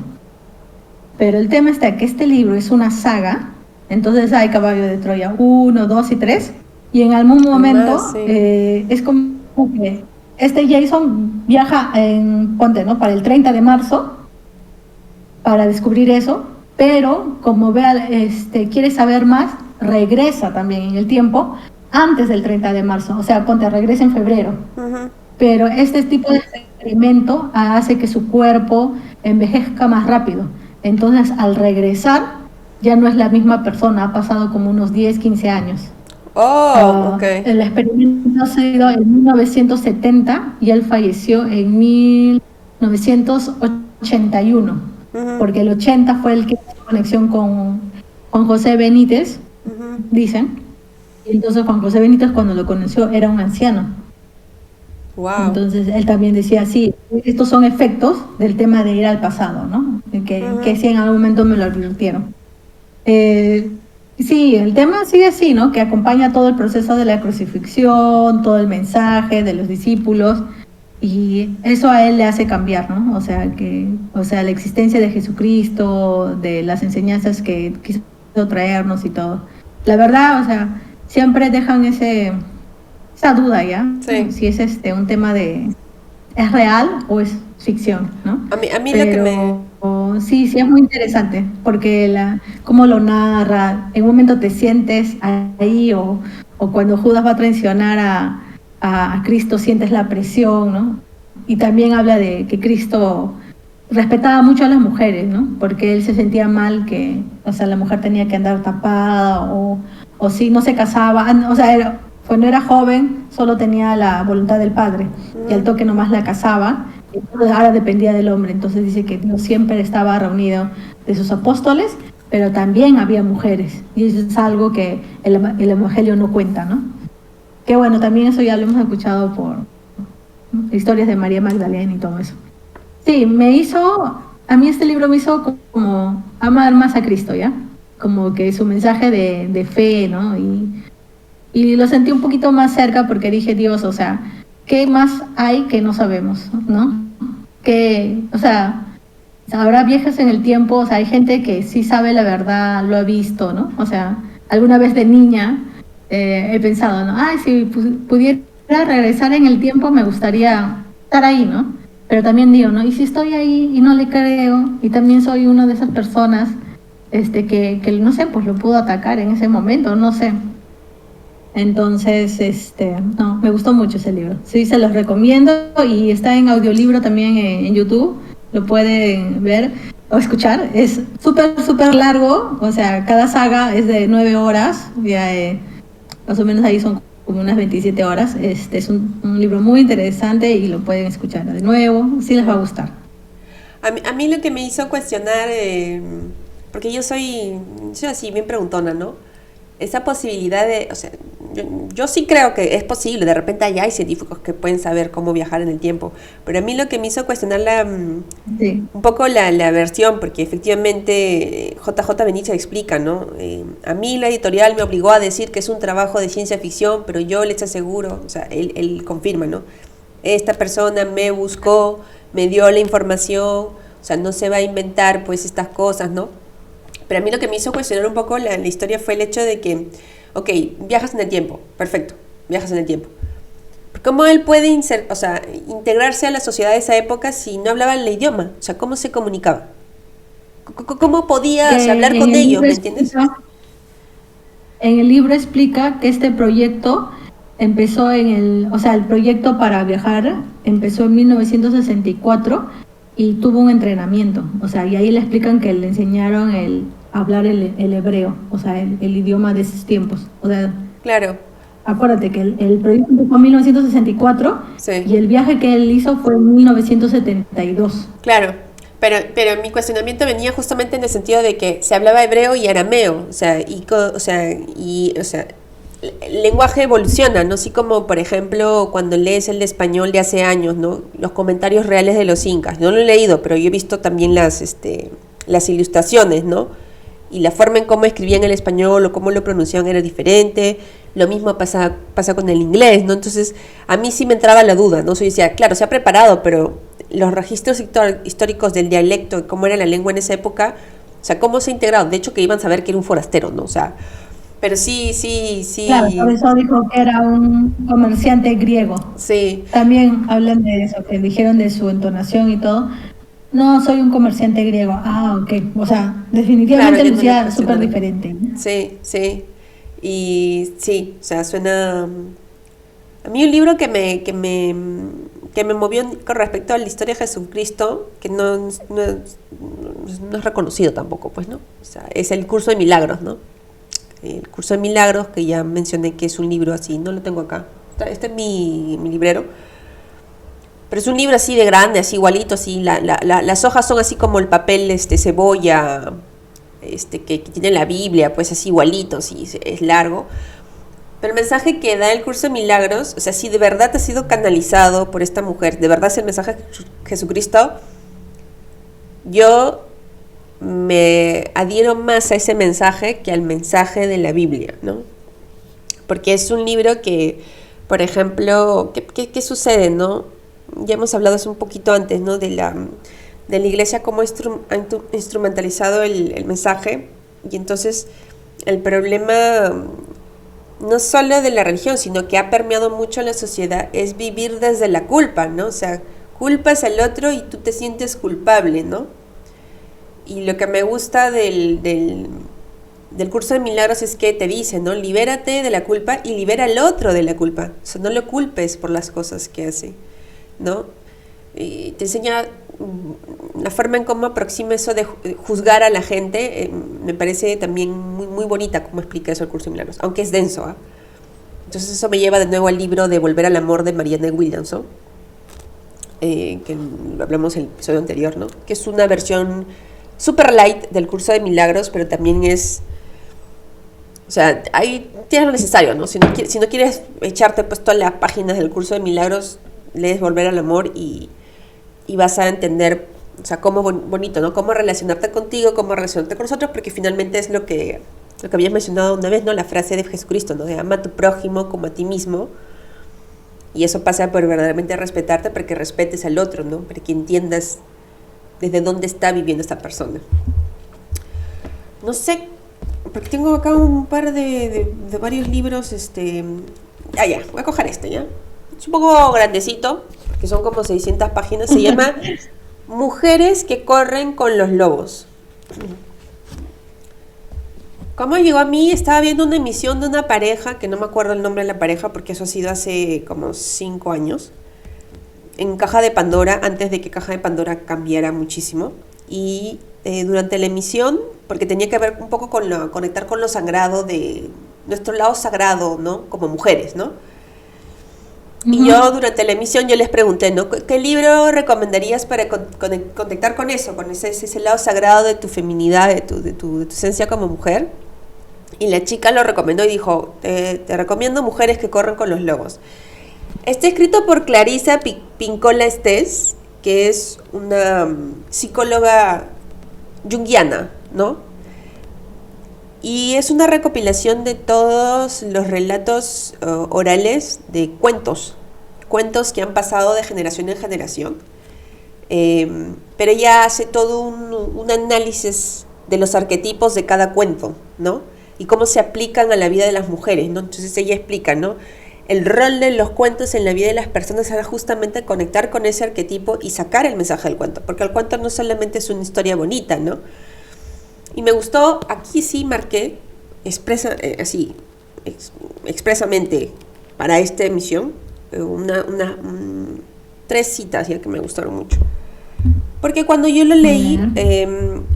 Pero el tema está que este libro es una saga, entonces hay Caballo de Troya 1, 2 y 3, y en algún momento es como que Jason viaja ponte, ¿no? Para el 30 de marzo para descubrir eso, pero como quiere saber más, regresa también en el tiempo antes del 30 de marzo, o sea, ponte, regresa en febrero. Pero este tipo de experimento hace que su cuerpo envejezca más rápido. Entonces, al regresar, ya no es la misma persona, ha pasado como unos 10, 15 años. El experimento ha sido en 1970 y él falleció en 1981, porque el 80 fue el que hizo conexión con José Benítez, dicen. Y entonces Juan José Benítez, cuando lo conoció, era un anciano. Entonces él también decía, sí, estos son efectos del tema de ir al pasado, ¿no? Que sí en algún momento me lo advirtieron. Sí, el tema sigue así, ¿no? Que acompaña todo el proceso de la crucifixión, todo el mensaje de los discípulos, y eso a él le hace cambiar, ¿no? O sea, la existencia de Jesucristo, de las enseñanzas que quiso traernos y todo. La verdad, o sea, siempre dejan esa duda, ¿ya? Sí. Si es un tema ¿es real o es ficción, no? A mí lo que me... Sí, es muy interesante, porque cómo lo narra, en un momento te sientes ahí, o cuando Judas va a traicionar a Cristo, sientes la presión, ¿no? Y también habla de que Cristo respetaba mucho a las mujeres, ¿no? Porque él se sentía mal que, o sea, la mujer tenía que andar tapada o si no se casaba, o sea, cuando era joven solo tenía la voluntad del padre y al toque nomás la casaba, y ahora dependía del hombre. Entonces dice que Dios siempre estaba reunido de sus apóstoles, pero también había mujeres y eso es algo que el evangelio no cuenta, ¿no? Que bueno, también eso ya lo hemos escuchado por historias de María Magdalena y todo eso. Sí, a mí este libro me hizo como amar más a Cristo, ¿ya? Como que su mensaje de fe, ¿no? Y lo sentí un poquito más cerca porque dije, Dios, o sea, ¿qué más hay que no sabemos, ¿no? Que, o sea, habrá viajes en el tiempo, o sea, hay gente que sí sabe la verdad, lo ha visto, ¿no? O sea, alguna vez de niña he pensado, ¿no? Ay, si pudiera regresar en el tiempo me gustaría estar ahí, ¿no? Pero también digo, ¿no? Y si estoy ahí y no le creo, y también soy una de esas personas que no sé, pues lo pudo atacar en ese momento, no sé. Entonces, no, me gustó mucho ese libro. Sí, se los recomiendo y está en audiolibro también en YouTube. Lo pueden ver o escuchar. Es súper, súper largo. O sea, cada saga es de 9 horas. Ya, más o menos ahí son como unas 27 horas. Es un libro muy interesante y lo pueden escuchar de nuevo. Sí les va a gustar. A mí lo que me hizo cuestionar, porque yo soy así bien preguntona, ¿no? Esa posibilidad de, o sea, yo sí creo que es posible, de repente hay científicos que pueden saber cómo viajar en el tiempo, pero a mí lo que me hizo cuestionar Sí. un poco la versión, porque efectivamente JJ Benítez explica, ¿no? A mí la editorial me obligó a decir que es un trabajo de ciencia ficción, pero yo les aseguro, o sea, él confirma, ¿no? Esta persona me buscó, me dio la información, o sea, no se va a inventar pues estas cosas, ¿no? Pero a mí lo que me hizo cuestionar un poco la historia fue el hecho de que, ok, viajas en el tiempo, perfecto, viajas en el tiempo. ¿Cómo él puede integrarse a la sociedad de esa época si no hablaba el idioma? O sea, ¿cómo se comunicaba? ¿Cómo podía hablar con ellos, me entiendes? En el libro explica que este proyecto empezó el proyecto para viajar empezó en 1964 y tuvo un entrenamiento, o sea, y ahí le explican que le enseñaron hablar el hebreo, o sea, el idioma de esos tiempos, o sea, claro. Acuérdate que el proyecto empezó en 1964 sí. Y el viaje que él hizo fue en 1972. Claro, pero mi cuestionamiento venía justamente en el sentido de que se hablaba hebreo y arameo, el lenguaje evoluciona, ¿no? Así como, por ejemplo, cuando lees el de español de hace años, ¿no? Los comentarios reales de los incas. No lo he leído, pero yo he visto también las ilustraciones, ¿no? Y la forma en cómo escribían el español o cómo lo pronunciaban era diferente. Lo mismo pasa con el inglés, ¿no? Entonces, a mí sí me entraba la duda, ¿no? Yo decía, claro, se ha preparado, pero los registros históricos del dialecto y cómo era la lengua en esa época, o sea, cómo se ha integrado. De hecho, que iban a saber que era un forastero, ¿no? O sea, pero sí. Claro, por eso dijo que era un comerciante griego. Sí. También hablan de eso, que dijeron de su entonación y todo. No, soy un comerciante griego. Ah, ok. O sea, definitivamente Claro, lucía súper diferente. Sí. Y sí, o sea, suena... A mí un libro que me movió con respecto a la historia de Jesucristo, que no es reconocido tampoco, pues, ¿no? O sea, es el Curso de Milagros, ¿no? El Curso de Milagros, que ya mencioné que es un libro así, no lo tengo acá. Este es mi librero. Pero es un libro así de grande, así igualito, así, las hojas son así como el papel cebolla, que tiene la Biblia, pues así igualito, sí, es largo. Pero el mensaje que da el Curso de Milagros, o sea, si de verdad ha sido canalizado por esta mujer, de verdad es el mensaje de Jesucristo, yo me adhiero más a ese mensaje que al mensaje de la Biblia, ¿no? Porque es un libro que, por ejemplo, ¿qué sucede, no? Ya hemos hablado hace un poquito antes, ¿no? De la iglesia, cómo ha instrumentalizado el mensaje, y entonces el problema no solo de la religión, sino que ha permeado mucho en la sociedad, es vivir desde la culpa, ¿no? O sea, culpas al otro y tú te sientes culpable, ¿no? Y lo que me gusta del Curso de Milagros es que te dice, ¿no? Libérate de la culpa y libera al otro de la culpa. O sea, no lo culpes por las cosas que hace, ¿no? Y te enseña la forma en cómo aproxima eso de juzgar a la gente, me parece también muy, muy bonita cómo explica eso el Curso de Milagros, aunque es denso, ¿eh? Entonces eso me lleva de nuevo al libro de Volver al Amor de Marianne Williamson, que lo hablamos en el episodio anterior, ¿no? Que es una versión super light del Curso de Milagros, pero también es, o sea, ahí tienes lo necesario, ¿no? Si no quieres echarte pues todas las páginas del Curso de Milagros, lees Volver al Amor y vas a entender, o sea, cómo bonito, ¿no? Cómo relacionarte contigo, cómo relacionarte con nosotros, porque finalmente es lo que habías mencionado una vez, ¿no? La frase de Jesucristo, ¿no? De ama a tu prójimo como a ti mismo. Y eso pasa por verdaderamente respetarte, para que respetes al otro, ¿no? Para que entiendas desde dónde está viviendo esta persona. No sé, porque tengo acá un par de varios libros, ya, voy a coger este, ¿ya? Es un poco grandecito, porque son como 600 páginas. Se llama Mujeres que corren con los lobos. ¿Cómo llegó a mí? Estaba viendo una emisión de una pareja, que no me acuerdo el nombre de la pareja, porque eso ha sido hace como 5 años, en Caja de Pandora, antes de que Caja de Pandora cambiara muchísimo. Y durante la emisión, porque tenía que ver un poco con conectar con lo sagrado, de nuestro lado sagrado, ¿no? Como mujeres, ¿no? Y yo durante la emisión yo les pregunté, ¿no? ¿Qué libro recomendarías para conectar con eso, con ese lado sagrado de tu feminidad, de tu esencia como mujer? Y la chica lo recomendó y dijo, te recomiendo Mujeres que corren con los lobos. Está escrito por Clarissa Pinkola Estés, que es una psicóloga junguiana, ¿no? Y es una recopilación de todos los relatos orales de cuentos que han pasado de generación en generación. Pero ella hace todo un análisis de los arquetipos de cada cuento, ¿no? Y cómo se aplican a la vida de las mujeres, ¿no? Entonces ella explica, ¿no? El rol de los cuentos en la vida de las personas era justamente conectar con ese arquetipo y sacar el mensaje del cuento, porque el cuento no solamente es una historia bonita, ¿no? Y me gustó, aquí sí marqué expresamente para esta emisión, 3 citas ya que me gustaron mucho. Porque cuando yo lo leí,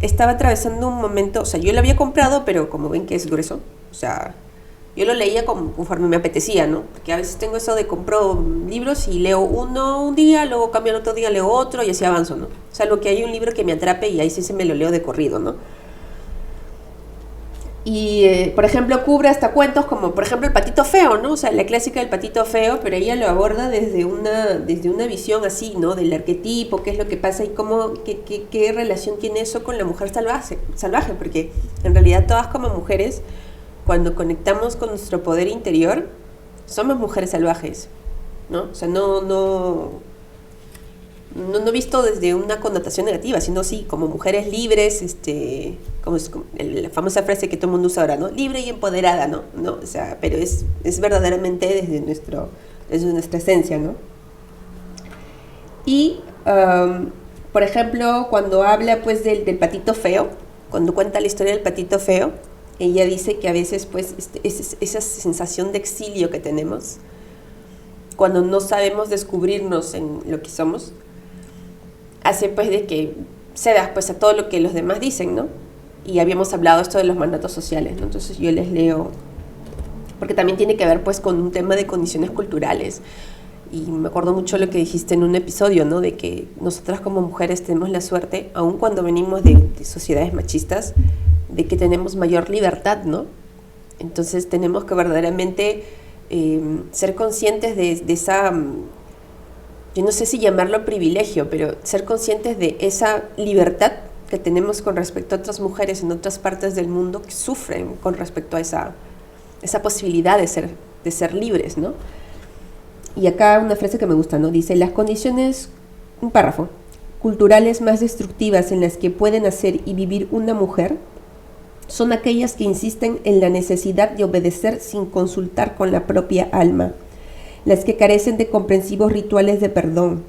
estaba atravesando un momento, o sea, yo lo había comprado, pero como ven que es grueso, o sea, yo lo leía conforme me apetecía, ¿no? Porque a veces tengo eso de compro libros y leo uno un día, luego cambio el otro día, leo otro y así avanzo, ¿no? O sea, lo que hay un libro que me atrape y ahí sí se me lo leo de corrido, ¿no? Y, por ejemplo, cubre hasta cuentos como, por ejemplo, El Patito Feo, ¿no? O sea, la clásica del Patito Feo, pero ella lo aborda desde una visión así, ¿no? Del arquetipo, qué es lo que pasa y qué relación tiene eso con la mujer salvaje, porque en realidad todas como mujeres, cuando conectamos con nuestro poder interior, somos mujeres salvajes, ¿no? O sea, no visto desde una connotación negativa, sino sí, como mujeres libres, como la famosa frase que todo el mundo usa ahora, ¿no? Libre y empoderada, ¿no? O sea, pero es verdaderamente desde nuestra esencia, ¿no? Y, por ejemplo, cuando habla, pues, del patito feo, cuando cuenta la historia del patito feo, ella dice que a veces, pues, esa sensación de exilio que tenemos, cuando no sabemos descubrirnos en lo que somos, hace pues de que cedas pues a todo lo que los demás dicen, ¿no? Y habíamos hablado esto de los mandatos sociales, ¿no? Entonces yo les leo, porque también tiene que ver pues con un tema de condiciones culturales. Y me acuerdo mucho lo que dijiste en un episodio, ¿no? De que nosotras como mujeres tenemos la suerte, aun cuando venimos de sociedades machistas, de que tenemos mayor libertad, ¿no? Entonces tenemos que verdaderamente ser conscientes de esa... yo no sé si llamarlo privilegio, pero ser conscientes de esa libertad que tenemos con respecto a otras mujeres en otras partes del mundo que sufren con respecto a esa posibilidad de ser libres, ¿no? Y acá una frase que me gusta, ¿no? Dice, las condiciones, un párrafo, culturales más destructivas en las que puede nacer y vivir una mujer son aquellas que insisten en la necesidad de obedecer sin consultar con la propia alma, las que carecen de comprensivos rituales de perdón,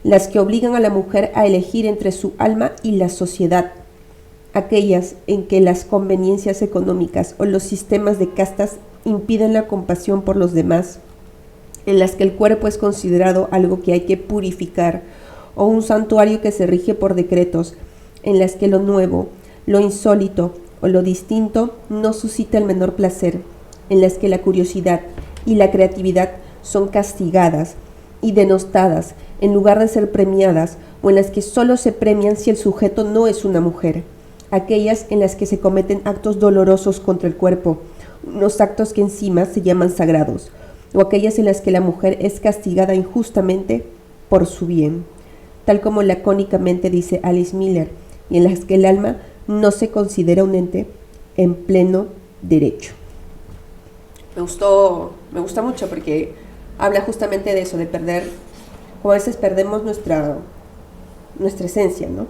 las que obligan a la mujer a elegir entre su alma y la sociedad, aquellas en que las conveniencias económicas o los sistemas de castas impiden la compasión por los demás, en las que el cuerpo es considerado algo que hay que purificar o un santuario que se rige por decretos, en las que lo nuevo, lo insólito o lo distinto no suscita el menor placer, en las que la curiosidad y la creatividad son castigadas y denostadas en lugar de ser premiadas, o en las que solo se premian si el sujeto no es una mujer, aquellas en las que se cometen actos dolorosos contra el cuerpo, unos actos que encima se llaman sagrados, o aquellas en las que la mujer es castigada injustamente por su bien, tal como lacónicamente dice Alice Miller, y en las que el alma no se considera un ente en pleno derecho. Me gusta mucho porque habla justamente de eso, de perder, o a veces perdemos nuestra esencia, ¿no?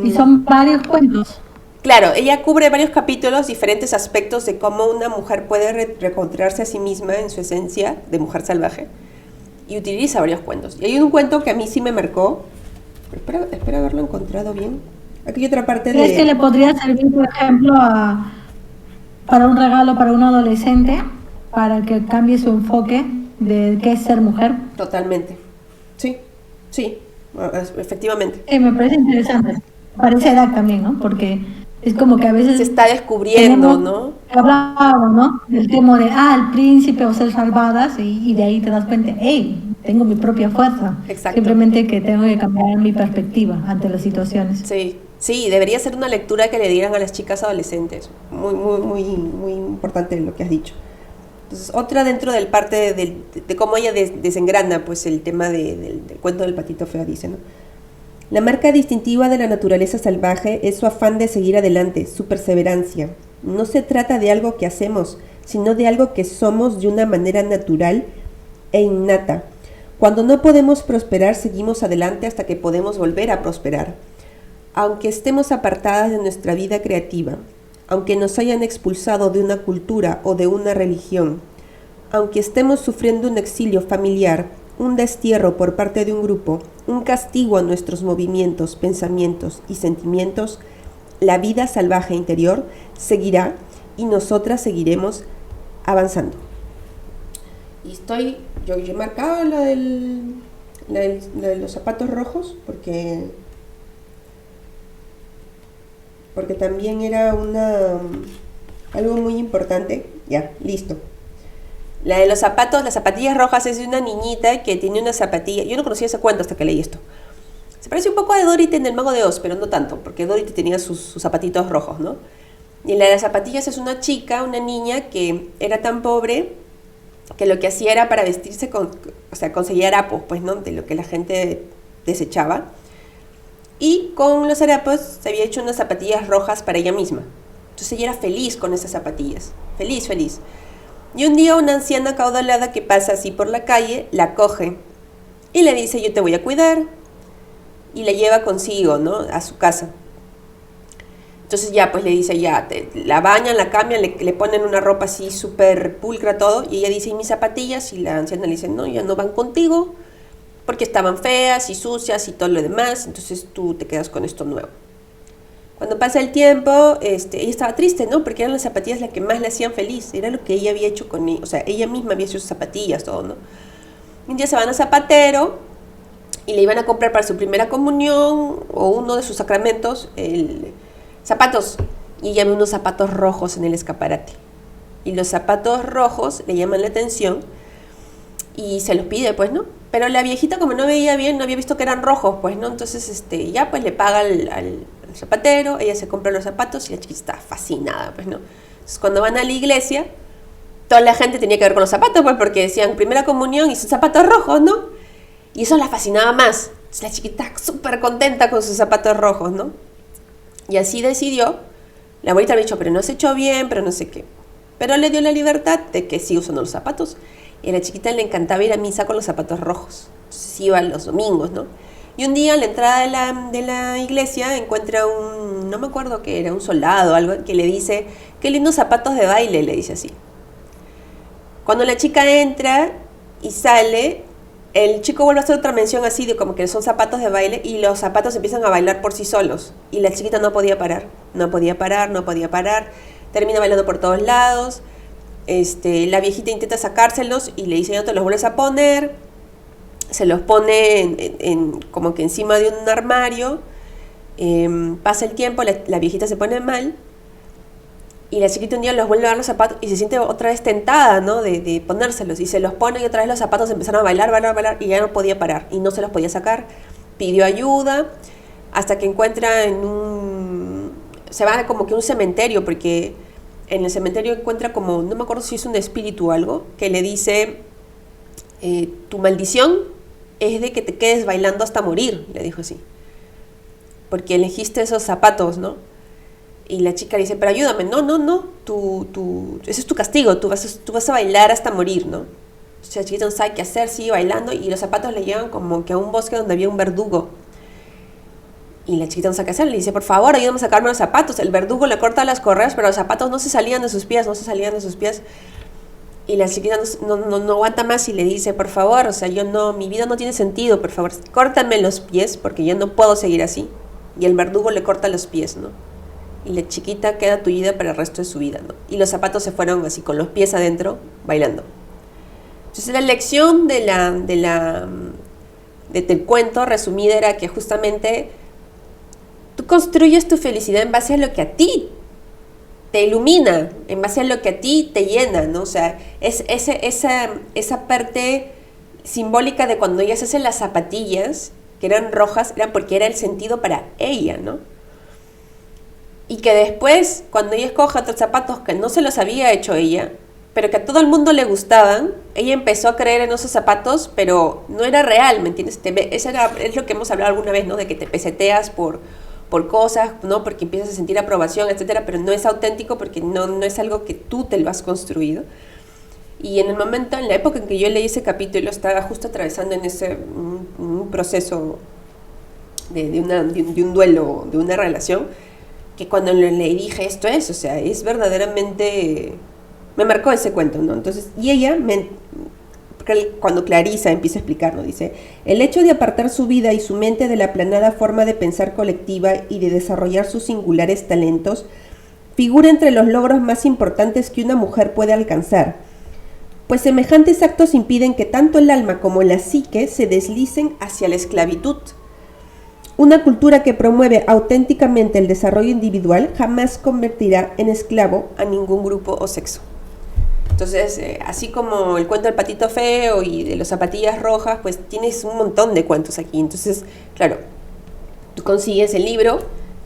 Y son varios cuentos. Claro, ella cubre varios capítulos, diferentes aspectos de cómo una mujer puede reencontrarse a sí misma en su esencia de mujer salvaje, y utiliza varios cuentos. Y hay un cuento que a mí sí me marcó, espero haberlo encontrado bien. Aquí hay otra parte ¿Crees que le podría servir, por ejemplo, para un regalo para un adolescente, para que cambie su enfoque de qué es ser mujer? Totalmente. Sí, efectivamente. Me parece interesante. Para esa edad también, ¿no? Porque es como que a veces se está descubriendo, ¿no? Hablamos, ¿no? El tema de, el príncipe o ser salvadas, y de ahí te das cuenta, hey, tengo mi propia fuerza. Exacto. Simplemente que tengo que cambiar mi perspectiva ante las situaciones. Sí, debería ser una lectura que le dieran a las chicas adolescentes. Muy importante lo que has dicho. Entonces, otra dentro del parte de cómo ella desengrana pues el tema del cuento del patito feo, dice, ¿no? La marca distintiva de la naturaleza salvaje es su afán de seguir adelante, su perseverancia. No se trata de algo que hacemos, sino de algo que somos de una manera natural e innata. Cuando no podemos prosperar, seguimos adelante hasta que podemos volver a prosperar. Aunque estemos apartadas de nuestra vida creativa, aunque nos hayan expulsado de una cultura o de una religión, aunque estemos sufriendo un exilio familiar, un destierro por parte de un grupo, un castigo a nuestros movimientos, pensamientos y sentimientos, la vida salvaje interior seguirá y nosotras seguiremos avanzando. Y yo he marcado la de los zapatos rojos porque también era algo muy importante. Ya, listo. La de los zapatos, las zapatillas rojas, es de una niñita que tiene una zapatilla. Yo no conocía ese cuento hasta que leí esto. Se parece un poco a Dorothy en El Mago de Oz, pero no tanto, porque Dorothy tenía sus zapatitos rojos, ¿no? Y la de las zapatillas es una chica, una niña que era tan pobre que lo que hacía era para vestirse conseguía harapos, pues, ¿no? De lo que la gente desechaba. Y con los harapos se había hecho unas zapatillas rojas para ella misma. Entonces ella era feliz con esas zapatillas. Feliz. Y un día una anciana acaudalada que pasa así por la calle la coge y le dice: yo te voy a cuidar. Y la lleva consigo, ¿no? A su casa. Entonces ya pues le dice, la bañan, la cambian, le ponen una ropa así súper pulcra todo. Y ella dice: ¿y mis zapatillas? Y la anciana le dice: no, ya no van contigo porque estaban feas y sucias y todo lo demás. Entonces tú te quedas con esto nuevo. Cuando pasa el tiempo, ella estaba triste, ¿no? Porque eran las zapatillas las que más le hacían feliz. Era lo que ella había hecho con ella. O sea, ella misma había hecho sus zapatillas, todo, ¿no? Un día se van a zapatero y le iban a comprar para su primera comunión o uno de sus sacramentos zapatos. Y ella ve unos zapatos rojos en el escaparate. Y los zapatos rojos le llaman la atención y se los pide, pues, ¿no? Pero la viejita, como no veía bien, no había visto que eran rojos, pues, ¿no? Entonces, ya pues le paga al zapatero, ella se compra los zapatos y la chiquita está fascinada, pues, ¿no? Entonces, cuando van a la iglesia, toda la gente tenía que ver con los zapatos, pues, porque decían primera comunión y sus zapatos rojos, ¿no? Y eso la fascinaba más. Entonces, la chiquita súper contenta con sus zapatos rojos, ¿no? Y así decidió. La abuelita le dijo: pero no has hecho bien, pero no sé qué. Pero le dio la libertad de que sí usando los zapatos. Y a la chiquita le encantaba ir a misa con los zapatos rojos. Entonces iba los domingos, ¿no? Y un día a la entrada de la iglesia encuentra no me acuerdo qué era, un soldado o algo, que le dice: qué lindos zapatos de baile, le dice así. Cuando la chica entra y sale, el chico vuelve a hacer otra mención así de como que son zapatos de baile, y los zapatos empiezan a bailar por sí solos. Y la chiquita no podía parar. Termina bailando por todos lados. La viejita intenta sacárselos y le dice: no te los vuelves a poner. se los pone como que encima de un armario. Pasa el tiempo, la viejita se pone mal y la chiquita un día los vuelve a dar los zapatos y se siente otra vez tentada, ¿no? De ponérselos, y se los pone, y otra vez los zapatos empezaron a bailar y ya no podía parar y no se los podía sacar. Pidió ayuda hasta que encuentra se va como que a un cementerio, porque en el cementerio encuentra como, no me acuerdo si es un espíritu o algo, que le dice, tu maldición es de que te quedes bailando hasta morir, le dijo así, porque elegiste esos zapatos, ¿no? Y la chica le dice, pero ayúdame. No, ese es tu castigo, tú vas a bailar hasta morir, ¿no? Entonces la chiquita no sabe qué hacer, sigue bailando, y los zapatos le llevan como que a un bosque donde había un verdugo. Y la chiquita no sabe qué hacer, le dice, por favor, ayúdame a sacarme los zapatos. El verdugo le corta las correas, pero los zapatos no se salían de sus pies. Y la chiquita no aguanta más y le dice, por favor, o sea, mi vida no tiene sentido, por favor, córtame los pies porque yo no puedo seguir así. Y el verdugo le corta los pies, ¿no? Y la chiquita queda tullida para el resto de su vida, ¿no? Y los zapatos se fueron así, con los pies adentro, bailando. Entonces la lección del cuento resumida era que justamente tú construyes tu felicidad en base a lo que a ti te ilumina, en base a lo que a ti te llena, ¿no? O sea, esa parte simbólica de cuando ella se hace las zapatillas, que eran rojas, era porque era el sentido para ella, ¿no? Y que después, cuando ella escoge otros zapatos que no se los había hecho ella, pero que a todo el mundo le gustaban, ella empezó a creer en esos zapatos, pero no era real, ¿me entiendes? Es lo que hemos hablado alguna vez, ¿no? De que te peseteas por cosas, ¿no? Porque empiezas a sentir aprobación, etcétera, pero no es auténtico porque no es algo que tú te lo has construido. Y en la época en que yo leí ese capítulo, estaba justo atravesando en un proceso de un duelo, de una relación, que cuando le dije esto o sea, es verdaderamente, me marcó ese cuento, ¿no? Entonces, y ella, cuando Clarisa empieza a explicar, ¿no? Dice, el hecho de apartar su vida y su mente de la aplanada forma de pensar colectiva y de desarrollar sus singulares talentos, figura entre los logros más importantes que una mujer puede alcanzar, pues semejantes actos impiden que tanto el alma como la psique se deslicen hacia la esclavitud. Una cultura que promueve auténticamente el desarrollo individual jamás convertirá en esclavo a ningún grupo o sexo. Entonces, así como el cuento del patito feo y de las zapatillas rojas, pues tienes un montón de cuentos aquí. Entonces, claro, tú consigues el libro,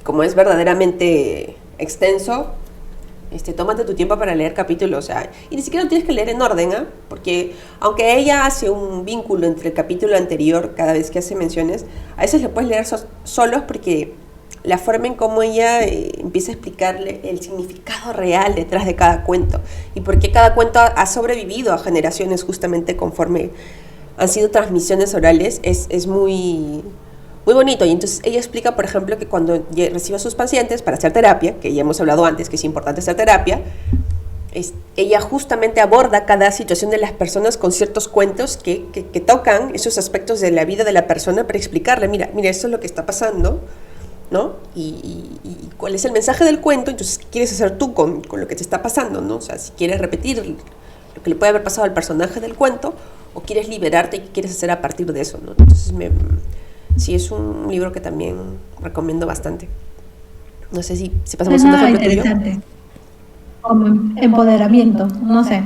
como es verdaderamente extenso, tómate tu tiempo para leer capítulos, o sea, y ni siquiera lo tienes que leer en orden, ¿eh? Porque aunque ella hace un vínculo entre el capítulo anterior cada vez que hace menciones, a veces lo puedes leer solos, porque la forma en cómo ella empieza a explicarle el significado real detrás de cada cuento y por qué cada cuento ha sobrevivido a generaciones justamente conforme han sido transmisiones orales, es muy bonito. Y entonces ella explica, por ejemplo, que cuando recibe a sus pacientes para hacer terapia, que ya hemos hablado antes que es importante hacer terapia, ella justamente aborda cada situación de las personas con ciertos cuentos que tocan esos aspectos de la vida de la persona para explicarle, mira, esto es lo que está pasando, ¿no? Y cuál es el mensaje del cuento. Entonces, ¿qué quieres hacer tú con lo que te está pasando, ¿no? O sea, si quieres repetir lo que le puede haber pasado al personaje del cuento, o quieres liberarte y qué quieres hacer a partir de eso, ¿no? Entonces, sí, es un libro que también recomiendo bastante. No sé si pasamos a un ejemplo tuyo. Interesante. Como empoderamiento, no sé.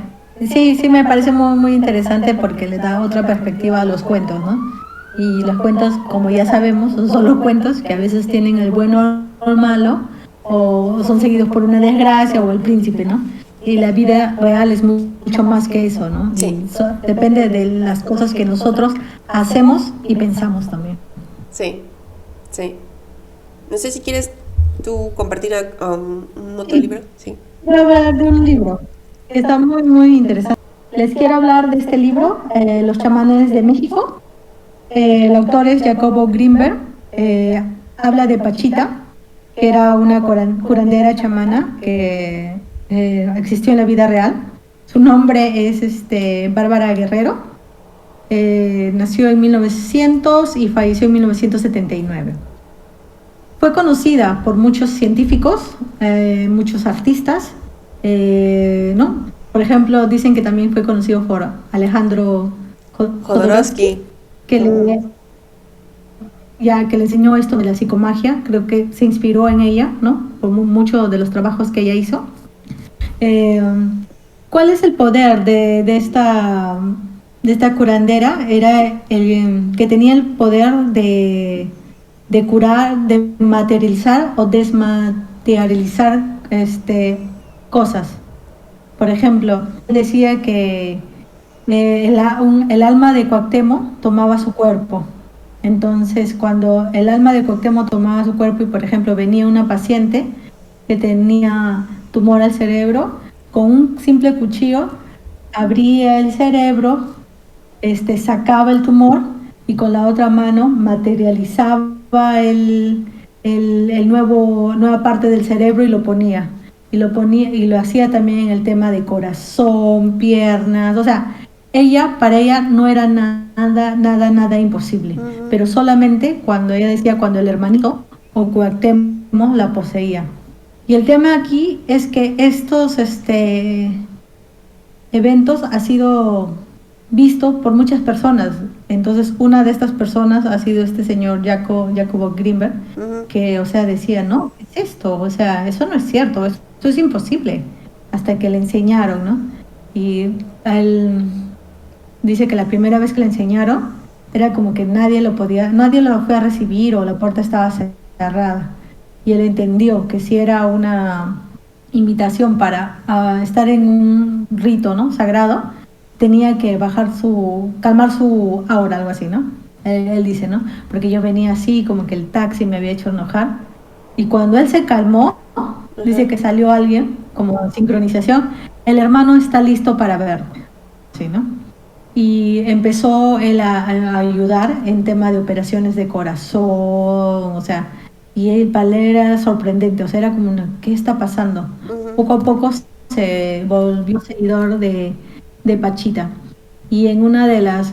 Sí, me parece muy, muy interesante porque le da otra perspectiva a los cuentos, ¿no? Y los cuentos, como ya sabemos, son solo cuentos que a veces tienen el bueno o el malo, o son seguidos por una desgracia o el príncipe, ¿no? Y la vida real es mucho más que eso, ¿no? Sí. Depende de las cosas que nosotros hacemos y pensamos también. Sí. No sé si quieres tú compartir un otro libro. Sí. Quiero hablar de un libro que está muy, muy interesante. Les quiero hablar de este libro, Los chamanes de México. El autor es Jacobo Greenberg. Habla de Pachita, que era una curandera chamana que existió en la vida real. Su nombre es Bárbara Guerrero. Nació en 1900 y falleció en 1979. Fue conocida por muchos científicos, muchos artistas, Por ejemplo, dicen que también fue conocido por Alejandro Jodorowsky. que que le enseñó esto de la psicomagia. Creo que se inspiró en ella, ¿no? Por muchos de los trabajos que ella hizo. Eh, ¿Cuál es el poder de esta curandera? Era que tenía el poder de curar, de materializar o desmaterializar cosas. Por ejemplo, decía que el alma de Cuauhtémoc tomaba su cuerpo. Entonces, cuando el alma de Cuauhtémoc tomaba su cuerpo y, por ejemplo, venía una paciente que tenía tumor al cerebro, con un simple cuchillo abría el cerebro, sacaba el tumor y con la otra mano materializaba nueva parte del cerebro y lo ponía. Y lo hacía también en el tema de corazón, piernas, o sea, para ella no era nada imposible, pero solamente cuando ella decía cuando el hermanito o Cuauhtémoc la poseía. Y el tema aquí es que estos eventos ha sido visto por muchas personas. Entonces, una de estas personas ha sido este señor Jacobo Grinberg, que, o sea, decía, no, ¿qué es esto? O sea, eso no es cierto, esto es imposible, hasta que le enseñaron, ¿no? Y él dice que la primera vez que le enseñaron, era como que nadie lo fue a recibir o la puerta estaba cerrada. Y él entendió que si era una invitación para estar en un rito, ¿no?, sagrado, tenía que calmar su aura, algo así, ¿no? Él dice, ¿no? Porque yo venía así, como que el taxi me había hecho enojar. Y cuando él se calmó, dice que salió alguien, como sincronización, el hermano está listo para verte, ¿sí, no? Y empezó él a ayudar en tema de operaciones de corazón, o sea, y él era sorprendente, o sea, era como ¿qué está pasando? Poco a poco se volvió seguidor de Pachita. Y en una de las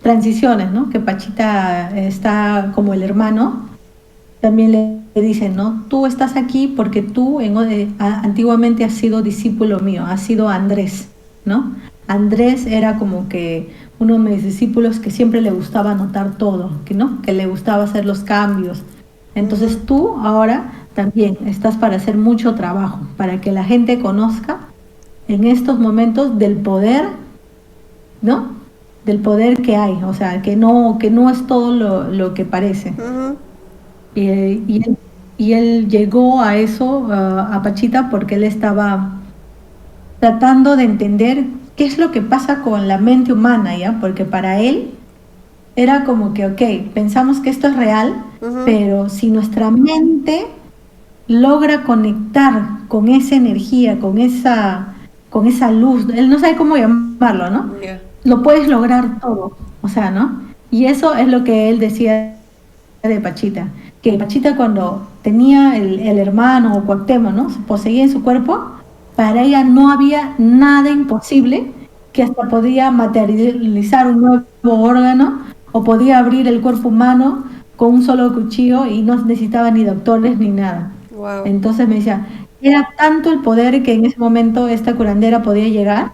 transiciones, ¿no?, que Pachita está como el hermano, también le dicen, ¿no?, tú estás aquí porque tú antiguamente has sido discípulo mío, has sido Andrés, ¿no? Andrés era como que uno de mis discípulos que siempre le gustaba anotar todo, que le gustaba hacer los cambios. Entonces tú ahora también estás para hacer mucho trabajo, para que la gente conozca en estos momentos del poder, ¿no?, del poder que hay, o sea, que no es todo lo que parece. Y él llegó a eso, a Pachita, porque él estaba tratando de entender qué es lo que pasa con la mente humana, ¿ya? Porque para él era como que, ok, pensamos que esto es real, pero si nuestra mente logra conectar con esa energía, con esa luz, él no sabe cómo llamarlo, ¿no? Lo puedes lograr todo, o sea, ¿no? Y eso es lo que él decía de Pachita, que Pachita cuando tenía el hermano o Cuauhtémoc, ¿no?, se poseía en su cuerpo, para ella no había nada imposible, que hasta podía materializar un nuevo órgano o podía abrir el cuerpo humano con un solo cuchillo y no necesitaba ni doctores ni nada. Wow. Entonces me decía, era tanto el poder que en ese momento esta curandera podía llegar,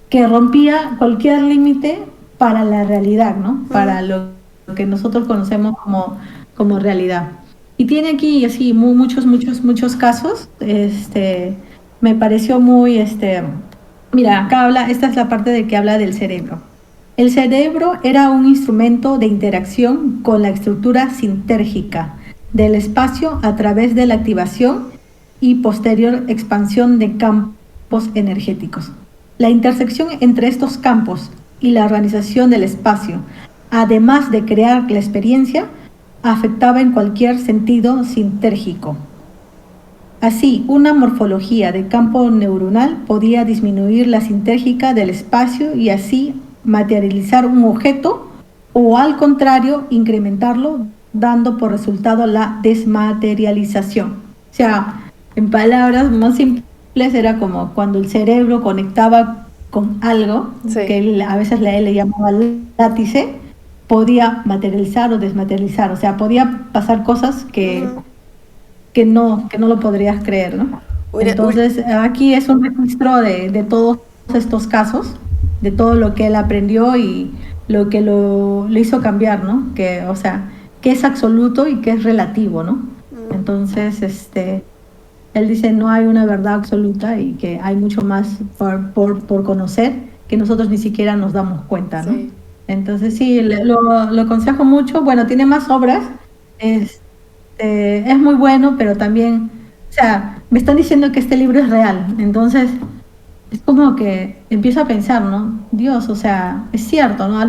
que rompía cualquier límite para la realidad, ¿no? Para lo que nosotros conocemos como realidad. Y tiene aquí así muchos casos. Me pareció muy, mira, acá esta es la parte de que habla del cerebro. El cerebro era un instrumento de interacción con la estructura sintérgica del espacio a través de la activación y posterior expansión de campos energéticos. La intersección entre estos campos y la organización del espacio, además de crear la experiencia, afectaba en cualquier sentido sintérgico. Así, una morfología de campo neuronal podía disminuir la sintérgica del espacio y así materializar un objeto, o al contrario, incrementarlo, dando por resultado la desmaterialización. O sea, en palabras más simples, era como cuando el cerebro conectaba con algo, que él, a veces él le llamaba látice, podía materializar o desmaterializar, o sea, podía pasar cosas que no lo podrías creer, ¿no? Entonces, aquí es un registro de todos estos casos, de todo lo que él aprendió y lo que lo hizo cambiar, ¿no? Que, o sea, que es absoluto y que es relativo, ¿no? Entonces, él dice, no hay una verdad absoluta y que hay mucho más por conocer que nosotros ni siquiera nos damos cuenta, ¿no? Sí. Entonces, sí, lo aconsejo mucho. Bueno, tiene más obras, es muy bueno, pero también, o sea, me están diciendo que este libro es real, entonces es como que empiezo a pensar, ¿no? Dios, o sea, es cierto, ¿no?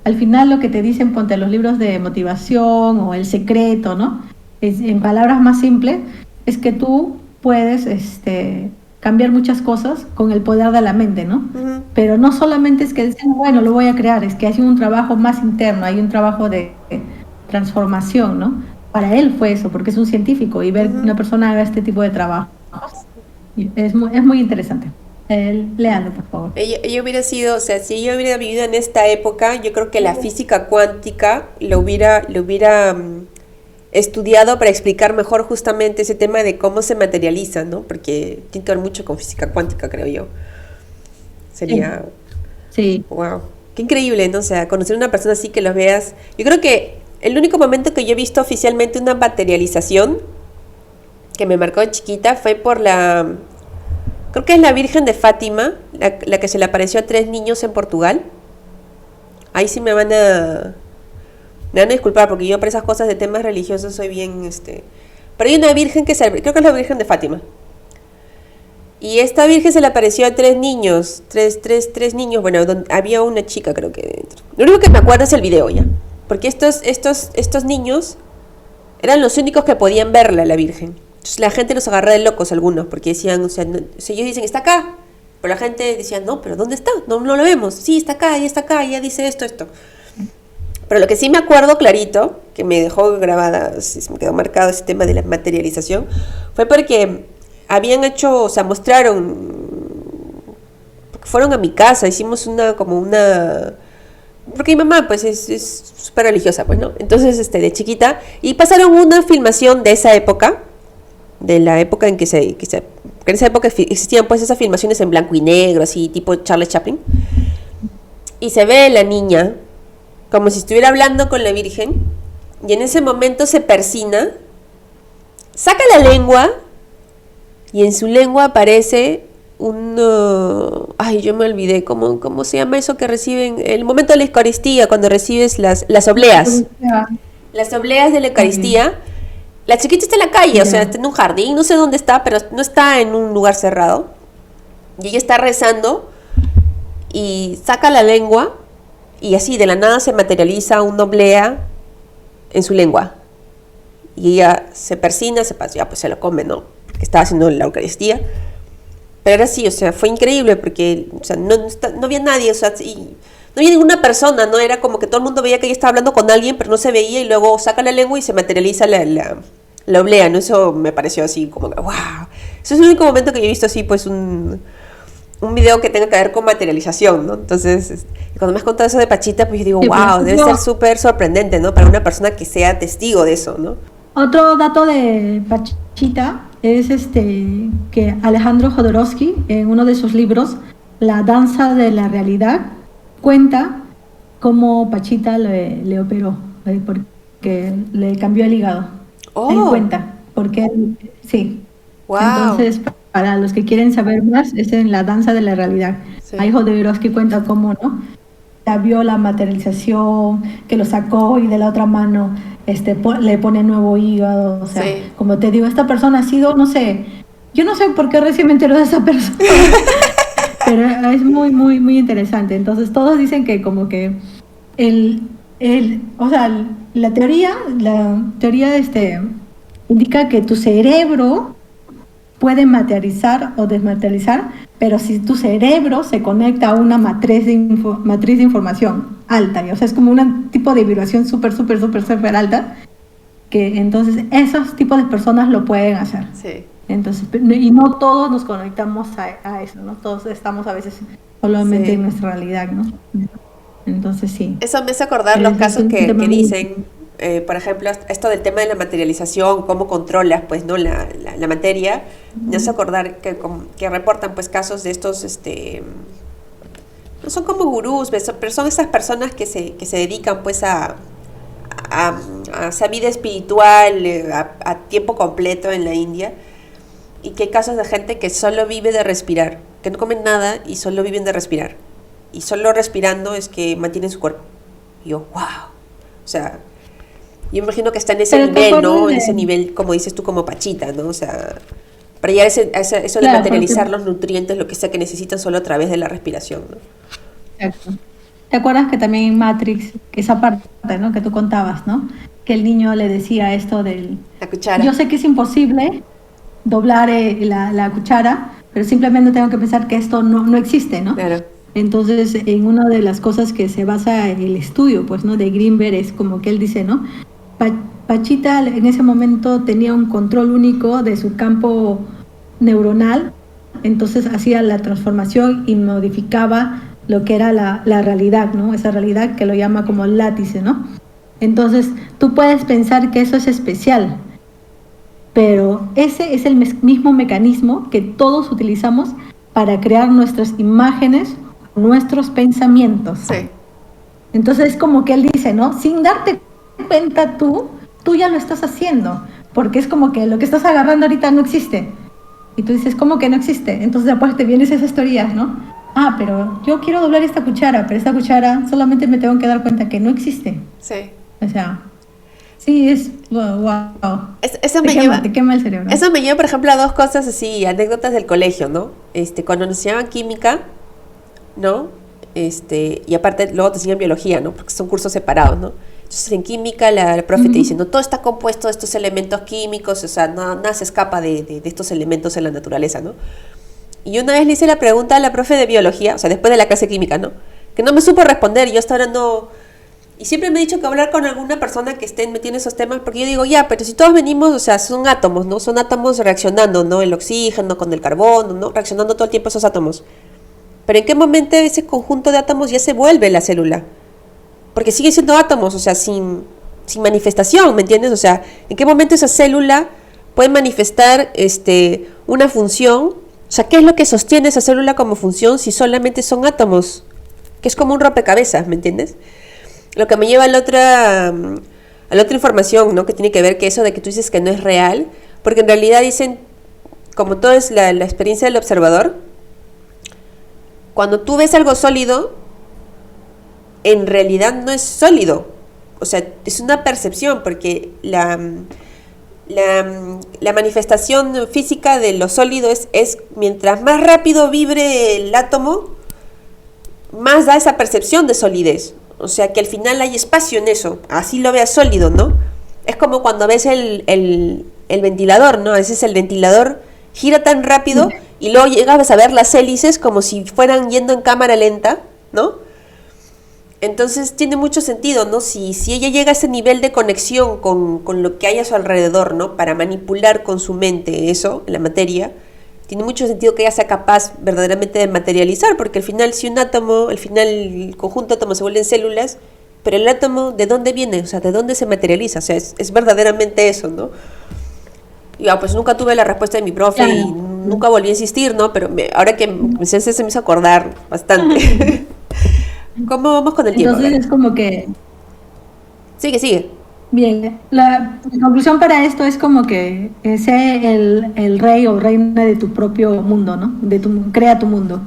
Al final lo que te dicen, ponte los libros de motivación o El Secreto, ¿no? En palabras más simples, es que tú puedes cambiar muchas cosas con el poder de la mente, ¿no? Ujú. Pero no solamente es que dicen, bueno, lo voy a crear, es que hay un trabajo más interno, hay un trabajo de transformación, ¿no? Para él fue eso, porque es un científico y ver que una persona haga este tipo de trabajo es muy interesante. Léalo, por favor. Ella hubiera sido, o sea, si ella hubiera vivido en esta época, yo creo que la física cuántica lo hubiera estudiado para explicar mejor justamente ese tema de cómo se materializa, ¿no? Porque tiene que ver mucho con física cuántica, creo yo. Sí, Sería, sí. wow, qué increíble, ¿no? O sea, conocer a una persona así que los veas. Yo creo que el único momento que yo he visto oficialmente una materialización que me marcó de chiquita fue por creo que es la Virgen de Fátima, la que se le apareció a 3 niños en Portugal. Ahí sí me van a disculpar porque yo para esas cosas de temas religiosos soy bien, Pero hay una virgen creo que es la Virgen de Fátima. Y esta virgen se le apareció a 3 niños, tres niños, bueno, había una chica creo que dentro. Lo único que me acuerdo es el video ya. Porque estos niños eran los únicos que podían verla, la Virgen. Entonces la gente los agarra de locos algunos, porque decían, o sea, ellos dicen, está acá. Pero la gente decía, no, pero ¿dónde está? No lo vemos. Sí, está acá, ya dice esto. Pero lo que sí me acuerdo clarito, que me dejó grabada, me quedó marcado ese tema de la materialización, fue porque habían hecho, o sea, porque fueron a mi casa, hicimos porque mi mamá pues es súper religiosa, pues, ¿no? Entonces, de chiquita, y pasaron una filmación de esa época, de la época en que en esa época existían pues esas filmaciones en blanco y negro, así tipo Charles Chaplin, y se ve la niña como si estuviera hablando con la Virgen, y en ese momento se persina, saca la lengua, y en su lengua aparece ay, yo me olvidé, ¿cómo se llama eso que reciben? El momento de la Eucaristía, cuando recibes las obleas. Las obleas de la Okay. Eucaristía. La chiquita está en la calle, o sea, Ya. está en un jardín, no sé dónde está, pero no está en un lugar cerrado. Y ella está rezando y saca la lengua y así de la nada se materializa una oblea en su lengua. Y ella se persina, ya pues se lo come, ¿no? Porque estaba haciendo la Eucaristía. Pero era así, o sea, fue increíble porque, o sea, no había nadie, o sea, y no había ninguna persona, ¿no? Era como que todo el mundo veía que ella estaba hablando con alguien, pero no se veía y luego saca la lengua y se materializa la oblea, ¿no? Eso me pareció así como que, wow. Eso es el único momento que yo he visto así, pues, un video que tenga que ver con materialización, ¿no? Entonces, cuando me has contado eso de Pachita, pues yo digo, Sí, por wow, debe ser ejemplo, súper sorprendente, ¿no? Para una persona que sea testigo de eso, ¿no? otro dato de Pachita es que Alejandro Jodorowsky, en uno de sus libros, La danza de la realidad, cuenta cómo Pachita le operó, porque le cambió el hígado. Él Oh, cuenta, porque sí. wow. Entonces, para los que quieren saber más, es en La danza de la realidad. Ahí Sí, Jodorowsky cuenta cómo, ¿no? Ya vio la materialización, que lo sacó y de la otra mano le pone nuevo hígado. O sea, sí. como te digo, esta persona ha sido, no sé, yo no sé por qué recién me entero de esa persona, pero es muy, muy, muy interesante. Entonces, todos dicen que como que el, o sea, la teoría indica que tu cerebro puede materializar o desmaterializar, pero si tu cerebro se conecta a una matriz de información alta, o sea, es como un tipo de vibración súper, súper, súper, súper alta, que entonces esos tipos de personas lo pueden hacer. Sí. Entonces, y no todos nos conectamos a eso, ¿no? Todos estamos a veces solamente en Sí. nuestra realidad, ¿no? Entonces, sí, Eso me hace acordar los es casos un que tema muy... dicen, por ejemplo, esto del tema de la materialización, cómo controlas, pues, ¿no? La materia. Me hace acordar que reportan, pues, casos de estos, no son como gurús, pero son esas personas que se dedican pues a esa vida espiritual a tiempo completo en la India, y que hay casos de gente que solo vive de respirar, que no comen nada y solo viven de respirar, y solo respirando es que mantienen su cuerpo. Y yo, wow, o sea, yo imagino que está en ese Pero te nivel, acuerdas ¿no? En de... ese nivel, como dices tú, como Pachita, ¿no? O sea, para llegar eso de Claro, porque... materializar los nutrientes, lo que sea que necesitan solo a través de la respiración, ¿no? Exacto. ¿Te acuerdas que también en Matrix, esa parte, ¿no? Que tú contabas, ¿no? Que el niño le decía esto del... La Yo cuchara. sé que es imposible doblar la cuchara, pero simplemente tengo que pensar que esto no existe, ¿no? Claro. Entonces, en una de las cosas que se basa el estudio, pues, ¿no? De Greenberg es como que él dice, ¿no? Pachita en ese momento tenía un control único de su campo neuronal, entonces hacía la transformación y modificaba lo que era la realidad, ¿no? Esa realidad que lo llama como látice, ¿no? Entonces, tú puedes pensar que eso es especial, pero ese es el mismo mecanismo que todos utilizamos para crear nuestras imágenes, nuestros pensamientos. Sí. Entonces es como que él dice, ¿no? Sin darte cuenta tú ya lo estás haciendo, porque es como que lo que estás agarrando ahorita no existe. Y tú dices, ¿cómo que no existe? Entonces después te vienes esas teorías, ¿no? Ah, pero yo quiero doblar esta cuchara, pero esta cuchara solamente me tengo que dar cuenta que no existe. Sí. O sea, sí, es wow. Eso me lleva, Te quema el cerebro. eso me lleva, por ejemplo, a dos cosas así, anécdotas del colegio, ¿no? Cuando nos enseñaban química, ¿no? Y aparte luego te enseñan biología, ¿no? Porque son cursos separados, ¿no? Entonces en química la profe te dice, no, todo está compuesto de estos elementos químicos, o sea, nada se escapa de estos elementos en la naturaleza, ¿no? Y una vez le hice la pregunta a la profe de biología, o sea, después de la clase de química, ¿no? Que no me supo responder, y yo hasta ahora no... Y siempre me he dicho que hablar con alguna persona que esté metiendo esos temas, porque yo digo, ya, pero si todos venimos, o sea, son átomos, ¿no? Son átomos reaccionando, ¿no? El oxígeno con el carbono, ¿no? Reaccionando todo el tiempo esos átomos. Pero ¿en qué momento ese conjunto de átomos ya se vuelve la célula? Porque siguen siendo átomos, o sea, sin manifestación, ¿me entiendes? O sea, ¿en qué momento esa célula puede manifestar una función? O sea, ¿qué es lo que sostiene esa célula como función si solamente son átomos? Que es como un rompecabezas, ¿me entiendes? Lo que me lleva a la otra información, ¿no? Que tiene que ver que eso de que tú dices que no es real, porque en realidad dicen, como todo es la experiencia del observador, cuando tú ves algo sólido, en realidad no es sólido. O sea, es una percepción, porque la manifestación física de lo sólido es mientras más rápido vibre el átomo, más da esa percepción de solidez. O sea, que al final hay espacio en eso, así lo veas sólido, ¿no? Es como cuando ves el ventilador, ¿no? A veces el ventilador gira tan rápido y luego llegas a ver las hélices como si fueran yendo en cámara lenta, ¿no? Entonces tiene mucho sentido, ¿no? Si ella llega a ese nivel de conexión con lo que hay a su alrededor, ¿no? Para manipular con su mente eso, la materia, tiene mucho sentido que ella sea capaz verdaderamente de materializar, porque al final si un átomo, al final el conjunto de átomos se vuelven células, pero el átomo, ¿de dónde viene? O sea, ¿de dónde se materializa? O sea, es verdaderamente eso, ¿no? Y pues nunca tuve la respuesta de mi profe Claro. y nunca volví a insistir, ¿no? Pero ahora que me se me hizo acordar bastante. ¿Cómo vamos con el tiempo? A Entonces ver. es como que, Sigue. bien, la conclusión para esto es como que sé el rey o reina de tu propio mundo, ¿no? Crea tu mundo.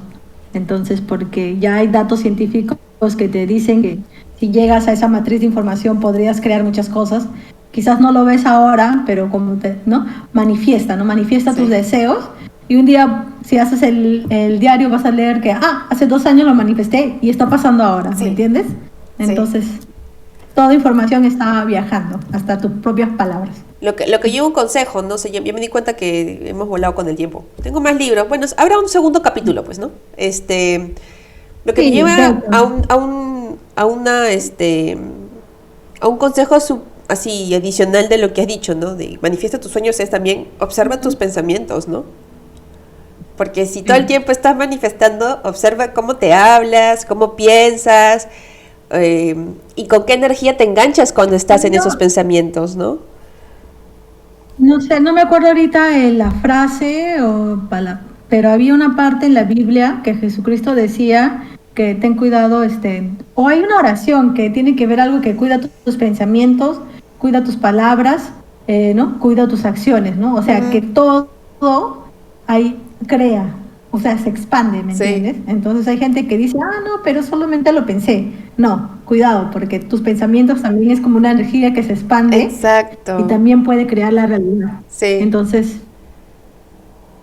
Entonces, porque ya hay datos científicos que te dicen que si llegas a esa matriz de información podrías crear muchas cosas. Quizás no lo ves ahora, pero como ¿no? Manifiesta, ¿no? Manifiesta Sí. tus deseos. Y un día, si haces el diario, vas a leer que, hace 2 años lo manifesté y está pasando ahora, Sí. ¿me entiendes? Sí. Entonces, toda información está viajando, hasta tus propias palabras. Lo que yo un consejo, no sé, ya me di cuenta que hemos volado con el tiempo. Tengo más libros. Bueno, habrá un segundo capítulo, pues, ¿no? Lo que me Sí, lleva de hecho. a un consejo así adicional de lo que has dicho, ¿no? De manifiesta tus sueños es también observa tus pensamientos, ¿no? Porque si todo el Sí. tiempo estás manifestando, observa cómo te hablas, cómo piensas, y con qué energía te enganchas cuando estás en No, esos pensamientos, ¿no? no sé, no me acuerdo ahorita la frase pero había una parte en la Biblia que Jesucristo decía que ten cuidado, o hay una oración que tiene que ver algo que cuida tus pensamientos, cuida tus palabras, ¿no? Cuida tus acciones, ¿no? O sea, que todo ahí crea, o sea, se expande, ¿me entiendes? Entonces hay gente que dice, no, pero solamente lo pensé. No, cuidado, porque tus pensamientos también es como una energía que se expande. Exacto. Y también puede crear la realidad. Sí. Entonces,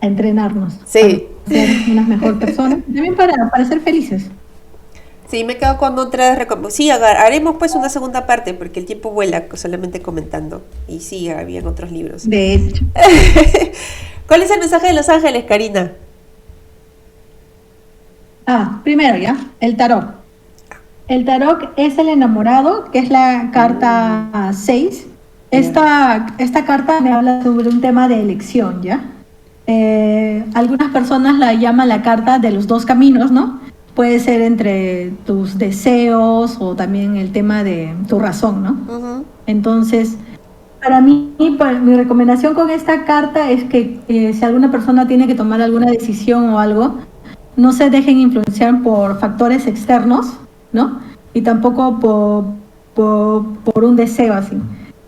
a entrenarnos. Sí. Para ser una mejor persona. También para ser felices. Sí, me quedo con otras recomendaciones. Sí, haremos pues una segunda parte, porque el tiempo vuela solamente comentando. Y sí, habían otros libros. De hecho. ¿Cuál es el mensaje de los ángeles, Karina? Primero ya, el tarot. El tarot es el enamorado, que es la carta 6. Esta carta me habla sobre un tema de elección, ¿ya? Algunas personas la llaman la carta de los dos caminos, ¿no? Puede ser entre tus deseos o también el tema de tu razón, ¿no? Entonces, para mí, mi recomendación con esta carta es que si alguna persona tiene que tomar alguna decisión o algo, no se dejen influenciar por factores externos, ¿no? Y tampoco por un deseo así.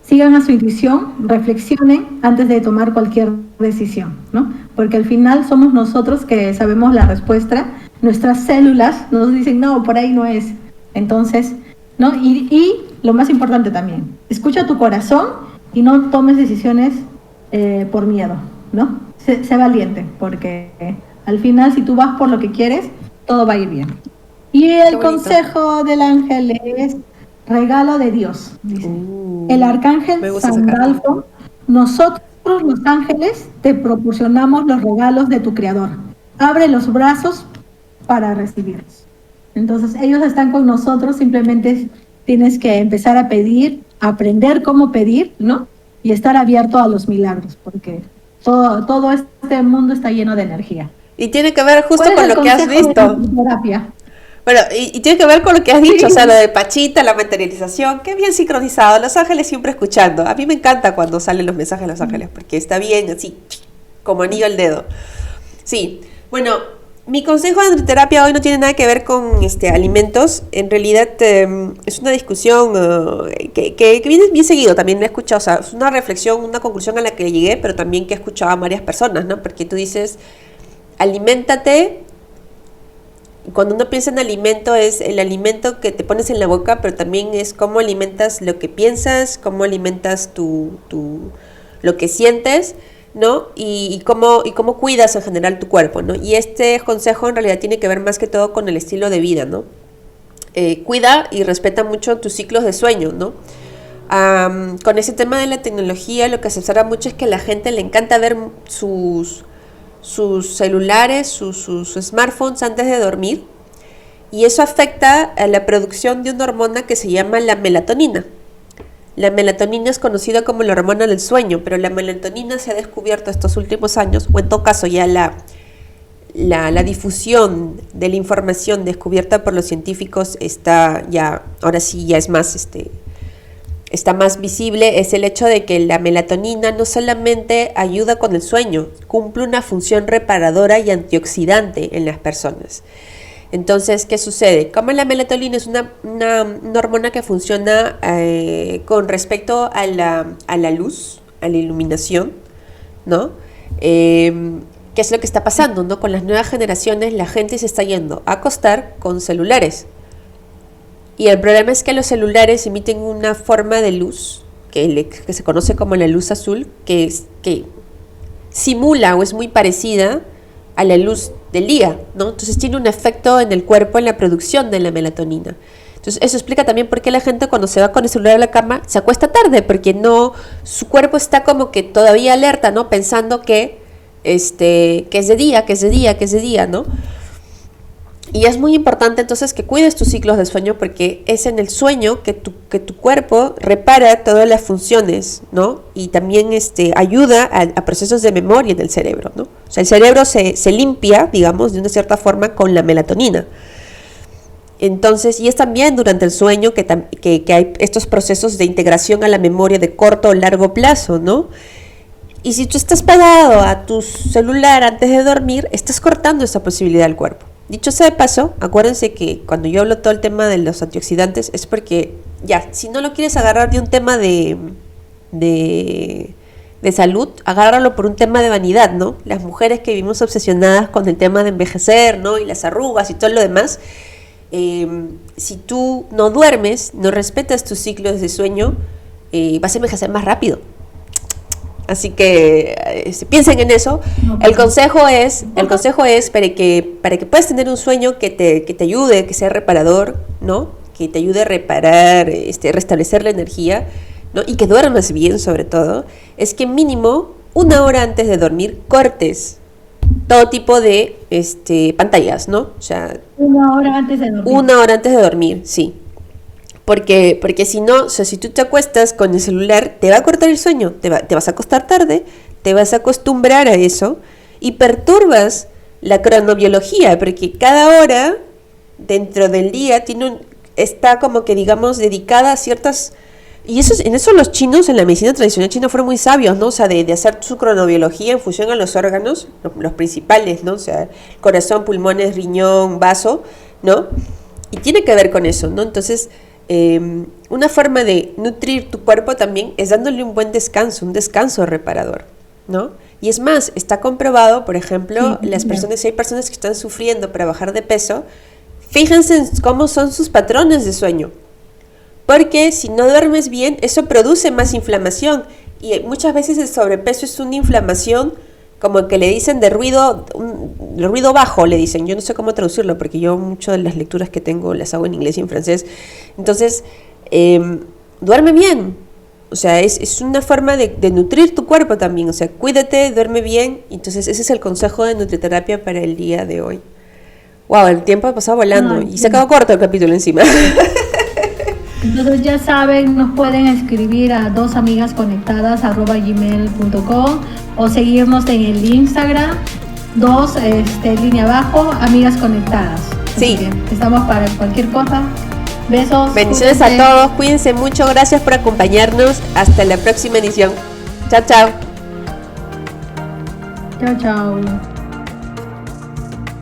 Sigan a su intuición, reflexionen antes de tomar cualquier decisión, ¿no? Porque al final somos nosotros que sabemos la respuesta. Nuestras células nos dicen, no, por ahí no es. Entonces, ¿no? Y lo más importante también, escucha tu corazón y no tomes decisiones por miedo, ¿no? Sé valiente, porque al final si tú vas por lo que quieres, todo va a ir bien. Y el consejo del ángel es regalo de Dios, dice. El arcángel Sandalfo, nosotros los ángeles te proporcionamos los regalos de tu creador. Abre los brazos para recibirlos. Entonces ellos están con nosotros, simplemente tienes que empezar a pedir, aprender cómo pedir, ¿no? Y estar abierto a los milagros, porque todo este mundo está lleno de energía. Y tiene que ver justo con lo que has visto. Bueno, y tiene que ver con lo que has dicho, o sea, lo de Pachita, la materialización, qué bien sincronizado, Los Ángeles siempre escuchando. A mí me encanta cuando salen los mensajes de Los Ángeles, porque está bien así, como anillo al dedo. Sí, bueno, mi consejo de nutriterapia hoy no tiene nada que ver con alimentos. En realidad es una discusión que viene bien seguido, también he escuchado, o sea, es una reflexión, una conclusión a la que llegué, pero también que he escuchado a varias personas, ¿no? Porque tú dices, aliméntate. Cuando uno piensa en alimento es el alimento que te pones en la boca, pero también es cómo alimentas lo que piensas, cómo alimentas lo que sientes, ¿no? Y cómo cuidas en general tu cuerpo, ¿no? Y este consejo en realidad tiene que ver más que todo con el estilo de vida, ¿no? Cuida y respeta mucho tus ciclos de sueño, ¿no? Con ese tema de la tecnología, lo que se observa mucho es que a la gente le encanta ver sus celulares, sus smartphones antes de dormir, y eso afecta a la producción de una hormona que se llama la melatonina. La melatonina es conocida como la hormona del sueño, pero la melatonina se ha descubierto estos últimos años, o en todo caso ya la difusión de la información descubierta por los científicos está ya, ahora sí ya es más está más visible, es el hecho de que la melatonina no solamente ayuda con el sueño, cumple una función reparadora y antioxidante en las personas. Entonces, ¿qué sucede? Como la melatonina es una hormona que funciona con respecto a la luz, a la iluminación, ¿no? ¿Qué es lo que está pasando, ¿no? Con las nuevas generaciones la gente se está yendo a acostar con celulares. Y el problema es que los celulares emiten una forma de luz que se conoce como la luz azul, que simula o es muy parecida a la luz del día, ¿no? Entonces tiene un efecto en el cuerpo en la producción de la melatonina. Entonces eso explica también por qué la gente cuando se va con el celular a la cama se acuesta tarde, porque su cuerpo está como que todavía alerta, ¿no? Pensando que es de día, ¿no? Y es muy importante entonces que cuides tus ciclos de sueño, porque es en el sueño que tu cuerpo repara todas las funciones, ¿no? Y también ayuda a procesos de memoria en el cerebro, ¿no? O sea, el cerebro se limpia, digamos, de una cierta forma con la melatonina. Entonces, y es también durante el sueño que hay estos procesos de integración a la memoria de corto o largo plazo, ¿no? Y si tú estás pegado a tu celular antes de dormir, estás cortando esa posibilidad del cuerpo. Dicho sea de paso, acuérdense que cuando yo hablo todo el tema de los antioxidantes es porque, ya, si no lo quieres agarrar de un tema de, de salud, agárralo por un tema de vanidad, ¿no? Las mujeres que vivimos obsesionadas con el tema de envejecer, ¿no? Y las arrugas y todo lo demás, si tú no duermes, no respetas tus ciclos de sueño, vas a envejecer más rápido. Así que piensen en eso. El consejo es para que puedas tener un sueño que te ayude, que sea reparador, ¿no? Que te ayude a reparar, restablecer la energía, ¿no? Y que duermas bien, sobre todo, es que mínimo 1 hora antes de dormir cortes todo tipo de pantallas, ¿no? O sea, 1 hora antes de dormir. 1 hora antes de dormir, sí. Porque si no, o sea, si tú te acuestas con el celular, te va a cortar el sueño, te vas a acostar tarde, te vas a acostumbrar a eso y perturbas la cronobiología, porque cada hora dentro del día está como que, digamos, dedicada a ciertas... Y en eso los chinos, en la medicina tradicional china, fueron muy sabios, ¿no? O sea, de hacer su cronobiología en función a los órganos, los principales, ¿no? O sea, corazón, pulmones, riñón, vaso, ¿no? Y tiene que ver con eso, ¿no? Entonces... una forma de nutrir tu cuerpo también es dándole un buen descanso, un descanso reparador, ¿no? Y es más, está comprobado, por ejemplo, si hay personas que están sufriendo para bajar de peso, fíjense en cómo son sus patrones de sueño, porque si no duermes bien, eso produce más inflamación, y muchas veces el sobrepeso es una inflamación como que le dicen de ruido bajo, le dicen. Yo no sé cómo traducirlo, porque yo muchas de las lecturas que tengo las hago en inglés y en francés. Entonces, duerme bien. O sea, es una forma de nutrir tu cuerpo también. O sea, cuídate, duerme bien. Entonces, ese es el consejo de Nutriterapia para el día de hoy. Wow, el tiempo ha pasado volando. Y se acabó corto el capítulo encima. Entonces ya saben, nos pueden escribir a dosamigasconectadas@gmail.com o seguirnos en el Instagram, línea abajo, amigas conectadas. Sí. Así que estamos para cualquier cosa. Besos. Bendiciones a todos, cuídense mucho, gracias por acompañarnos. Hasta la próxima edición. Chao, chao. Chao, chao.